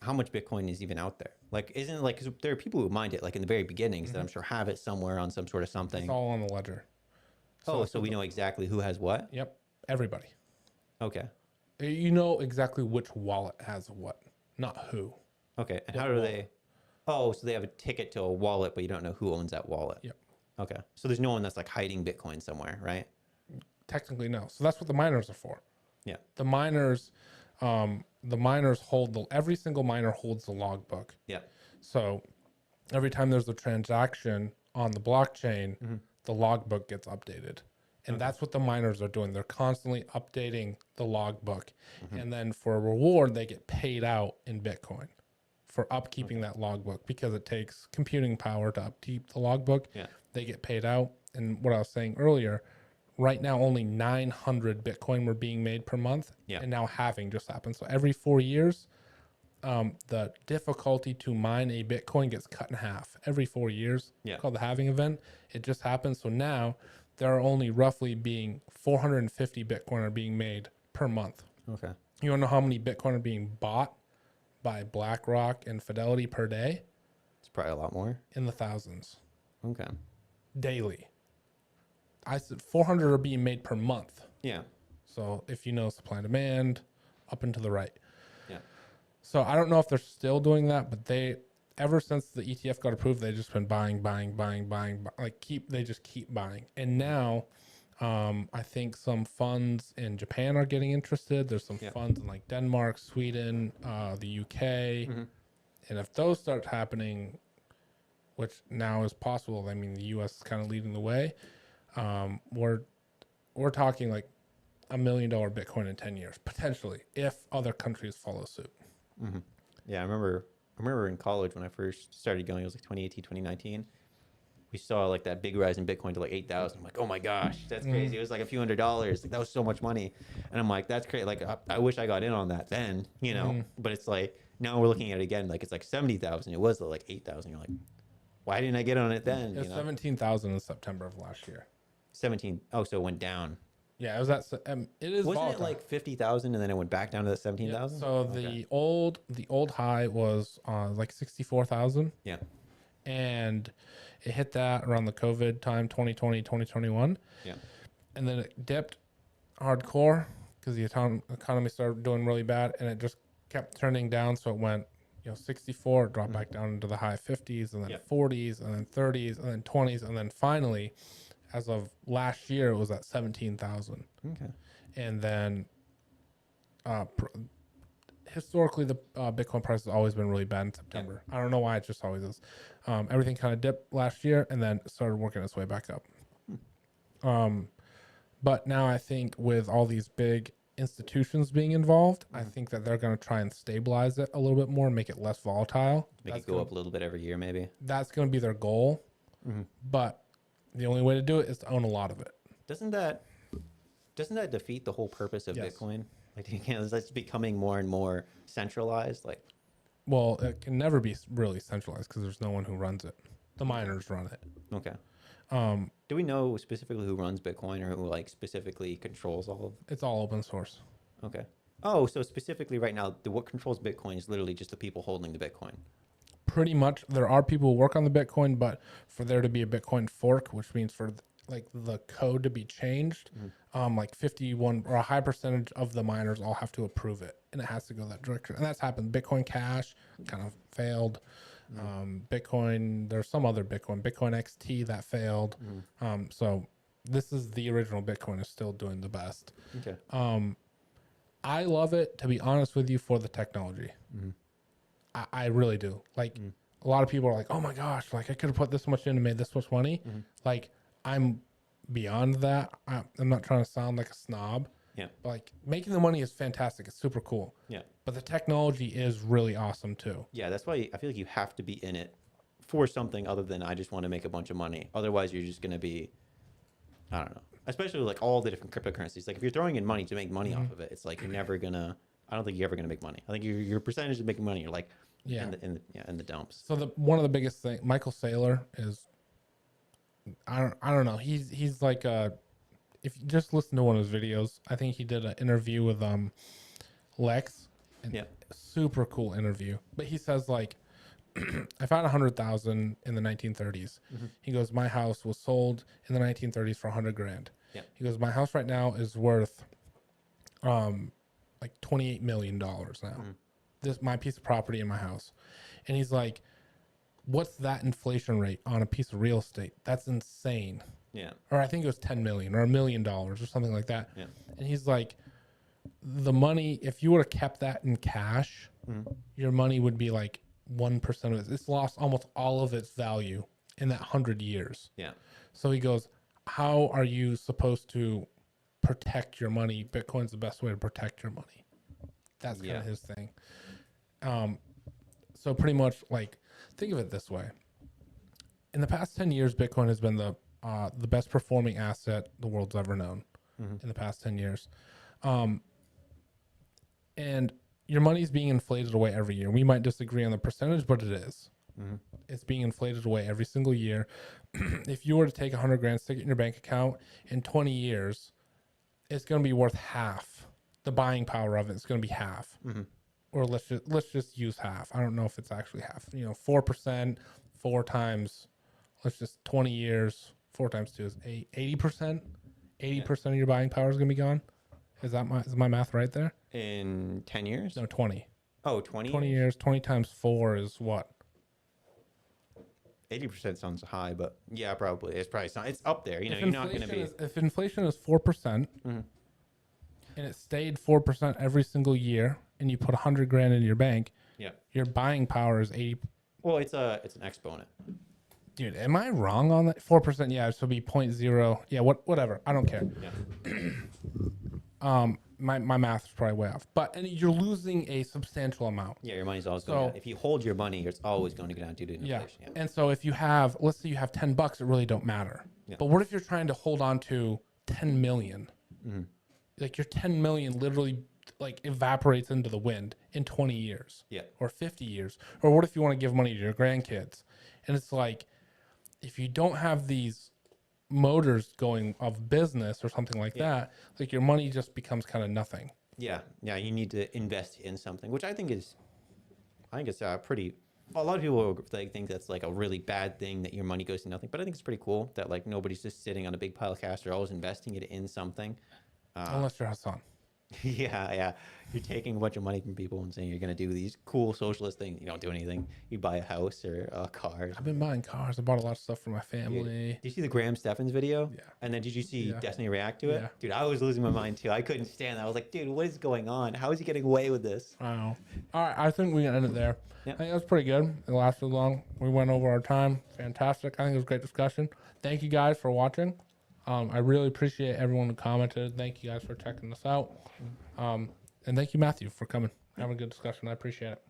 how much Bitcoin is even out there? Like, isn't it like, 'cause there are people who mined it like in the very beginnings that I'm sure have it somewhere on some sort of something. It's all on the ledger. So we know exactly who has what? Yep, everybody. Okay. You know exactly which wallet has what, not who. Okay. And how do they? Oh, so they have a ticket to a wallet, but you don't know who owns that wallet. Yep. Okay. So there's no one that's like hiding Bitcoin somewhere, right? Technically, no. So that's what the miners are for. Yeah. The miners hold every single miner holds the logbook. Yeah. So every time there's a transaction on the blockchain, the logbook gets updated. And that's what the miners are doing. They're constantly updating the logbook. And then for a reward, they get paid out in Bitcoin for upkeeping that logbook because it takes computing power to upkeep the logbook. Yeah. They get paid out. And what I was saying earlier, right now only 900 Bitcoin were being made per month. Yeah. And now halving just happened. So every 4 years, the difficulty to mine a Bitcoin gets cut in half every 4 years. Yeah. It's called the halving event. It just happened. So now there are only roughly being 450 Bitcoin are being made per month. Okay. You want to know how many Bitcoin are being bought by BlackRock and Fidelity per day? It's probably a lot more. In the thousands Okay. daily. I said 400 are being made per month. Yeah. So if you know supply and demand, up and to the right. Yeah. So I don't know if they're still doing that, but ever since the ETF got approved, they've just been buying, they just keep buying. And now I think some funds in Japan are getting interested. There's some funds in like Denmark, Sweden, the UK. And if those start happening, which now is possible, I mean, the US is kind of leading the way. We're talking like $1 million Bitcoin in 10 years, potentially, if other countries follow suit. Yeah. I remember in college when I first started going, it was like 2018, 2019. We saw like that big rise in Bitcoin to like 8,000. I'm like, oh my gosh, that's crazy. It was like a few $100s. Like, that was so much money. And I'm like, that's crazy. Like, I wish I got in on that then, you know, but it's like, now we're looking at it again, like it's like 70,000. It was like 8,000. You're like, why didn't I get on it then? It was You know? 17,000 in September of last year. 17. Oh, so it went down. Yeah, it was at, it is Wasn't volatile. it like 50,000 and then it went back down to that 17,000? So the old high was like 64,000, Yeah. and it hit that around the COVID time, 2020, 2021. Yeah. And then it dipped hardcore because the economy started doing really bad, and it just kept trending down. So it went, 64, it dropped back down into the high 50s, and then 40s, and then 30s, and then 20s, and then finally, as of last year, it was at 17,000. Okay. And then historically, the Bitcoin price has always been really bad in September. I don't know why, it just always is. Everything kind of dipped last year and then started working its way back up. But now I think with all these big institutions being involved, I think that they're going to try and stabilize it a little bit more and make it less volatile. Make it go up a little bit every year, maybe. That's going to be their goal. But the only way to do it is to own a lot of it. Doesn't that defeat the whole purpose of Yes. Bitcoin? Like, that's becoming more and more centralized. Like, Well, it can never be really centralized because there's no one who runs it. The miners run it. okay. Do we know specifically who runs Bitcoin or who like specifically controls all of? It's all open source. Okay. Oh, so specifically right now, what controls Bitcoin is literally just the people holding the Bitcoin. Pretty much, there are people who work on the Bitcoin, but for there to be a Bitcoin fork, which means for like the code to be changed, like 51 or a high percentage of the miners all have to approve it, and it has to go that direction. And that's happened. Bitcoin Cash kind of failed. Bitcoin, there's some other Bitcoin XT that failed. So this is the original Bitcoin is still doing the best. Okay. I love it, to be honest with you, for the technology. I really do. Like a lot of people are like, oh my gosh, like I could have put this much in and made this much money. Like I'm beyond that. I'm not trying to sound like a snob. Yeah. But like making the money is fantastic. It's super cool. Yeah. But the technology is really awesome too. Yeah, that's why I feel like you have to be in it for something other than I just want to make a bunch of money. Otherwise, you're just going to be, I don't know. Especially like all the different cryptocurrencies. Like if you're throwing in money to make money off of it, it's like you're never gonna. I don't think you're ever gonna make money. I think your percentage of making money, you're like Yeah. in the dumps. So one of the biggest thing, Michael Saylor is, I don't know. He's like if you just listen to one of his videos, I think he did an interview with Lex. And Yeah. super cool interview. But he says like, I found 100,000 in the 1930s. He goes, my house was sold in the 1930s for 100 grand. Yeah. He goes, my house right now is worth like $28 million now. This my piece of property in my house. And he's like, what's that inflation rate on a piece of real estate? That's insane. Yeah. Or I think it was 10 million or $1 million or something like that. Yeah. And he's like, the money, if you would have kept that in cash, your money would be like 1% of it. It's lost almost all of its value in that 100 years. Yeah. So he goes, how are you supposed to protect your money? Bitcoin's the best way to protect your money. That's kind of his thing. So pretty much like, think of it this way. In the past 10 years, Bitcoin has been the best performing asset the world's ever known in the past 10 years. And your money's being inflated away every year. We might disagree on the percentage, but it is. It's being inflated away every single year. If you were to take 100 grand, stick it in your bank account in 20 years, it's going to be worth half. The buying power of it is going to be half. Or let's just use half. I don't know if it's actually half. 4%, 4 times, let's just 20 years, 4 times 2 is 80%. 80% of your buying power is going to be gone. Is my math right there? In 10 years? No, 20. Oh, 20? 20 years. 20 times 4 is what? 80% sounds high, but yeah, probably. It's up there. You're not going to be. If inflation is 4%, and it stayed 4% every single year, and you put 100 grand in your bank, Yeah. your buying power is 80. Well, it's an exponent. Dude, am I wrong on that? 4%, yeah, so it'd be 0.0. Yeah, whatever. I don't care. Yeah. My math is probably way off, and you're losing a substantial amount. Yeah, your money's always going down. If you hold your money, it's always going to go down due to inflation. Yeah. And so if you have, let's say you have $10, it really don't matter. Yeah. But what if you're trying to hold on to 10 million? Like your 10 million literally like evaporates into the wind in 20 years. Yeah. Or 50 years. Or what if you want to give money to your grandkids? And it's like, if you don't have these motors going of business or something like that, like your money just becomes kind of nothing. Yeah, you need to invest in something, which I think it's pretty. A lot of people think that's like a really bad thing that your money goes to nothing, but I think it's pretty cool that like nobody's just sitting on a big pile of cash; they're always investing it in something. Unless you're Hassan. Yeah. You're taking a bunch of money from people and saying you're going to do these cool socialist things. You don't do anything. You buy a house or a car. I've been buying cars. I bought a lot of stuff for my Dude, family. did you see the Graham Steffens video? Yeah. And then did you see Yeah. Destiny react to it? Yeah. Dude, I was losing my mind too. I couldn't stand that. I was like, dude, what is going on? How is he getting away with this? Wow. All right, I think we can end it there. Yep. I think that's pretty good. It lasted long. We went over our time. Fantastic. I think it was a great discussion. Thank you guys for watching. I really appreciate everyone who commented. Thank you guys for checking this out. And thank you, Matthew, for coming. Having a good discussion. I appreciate it.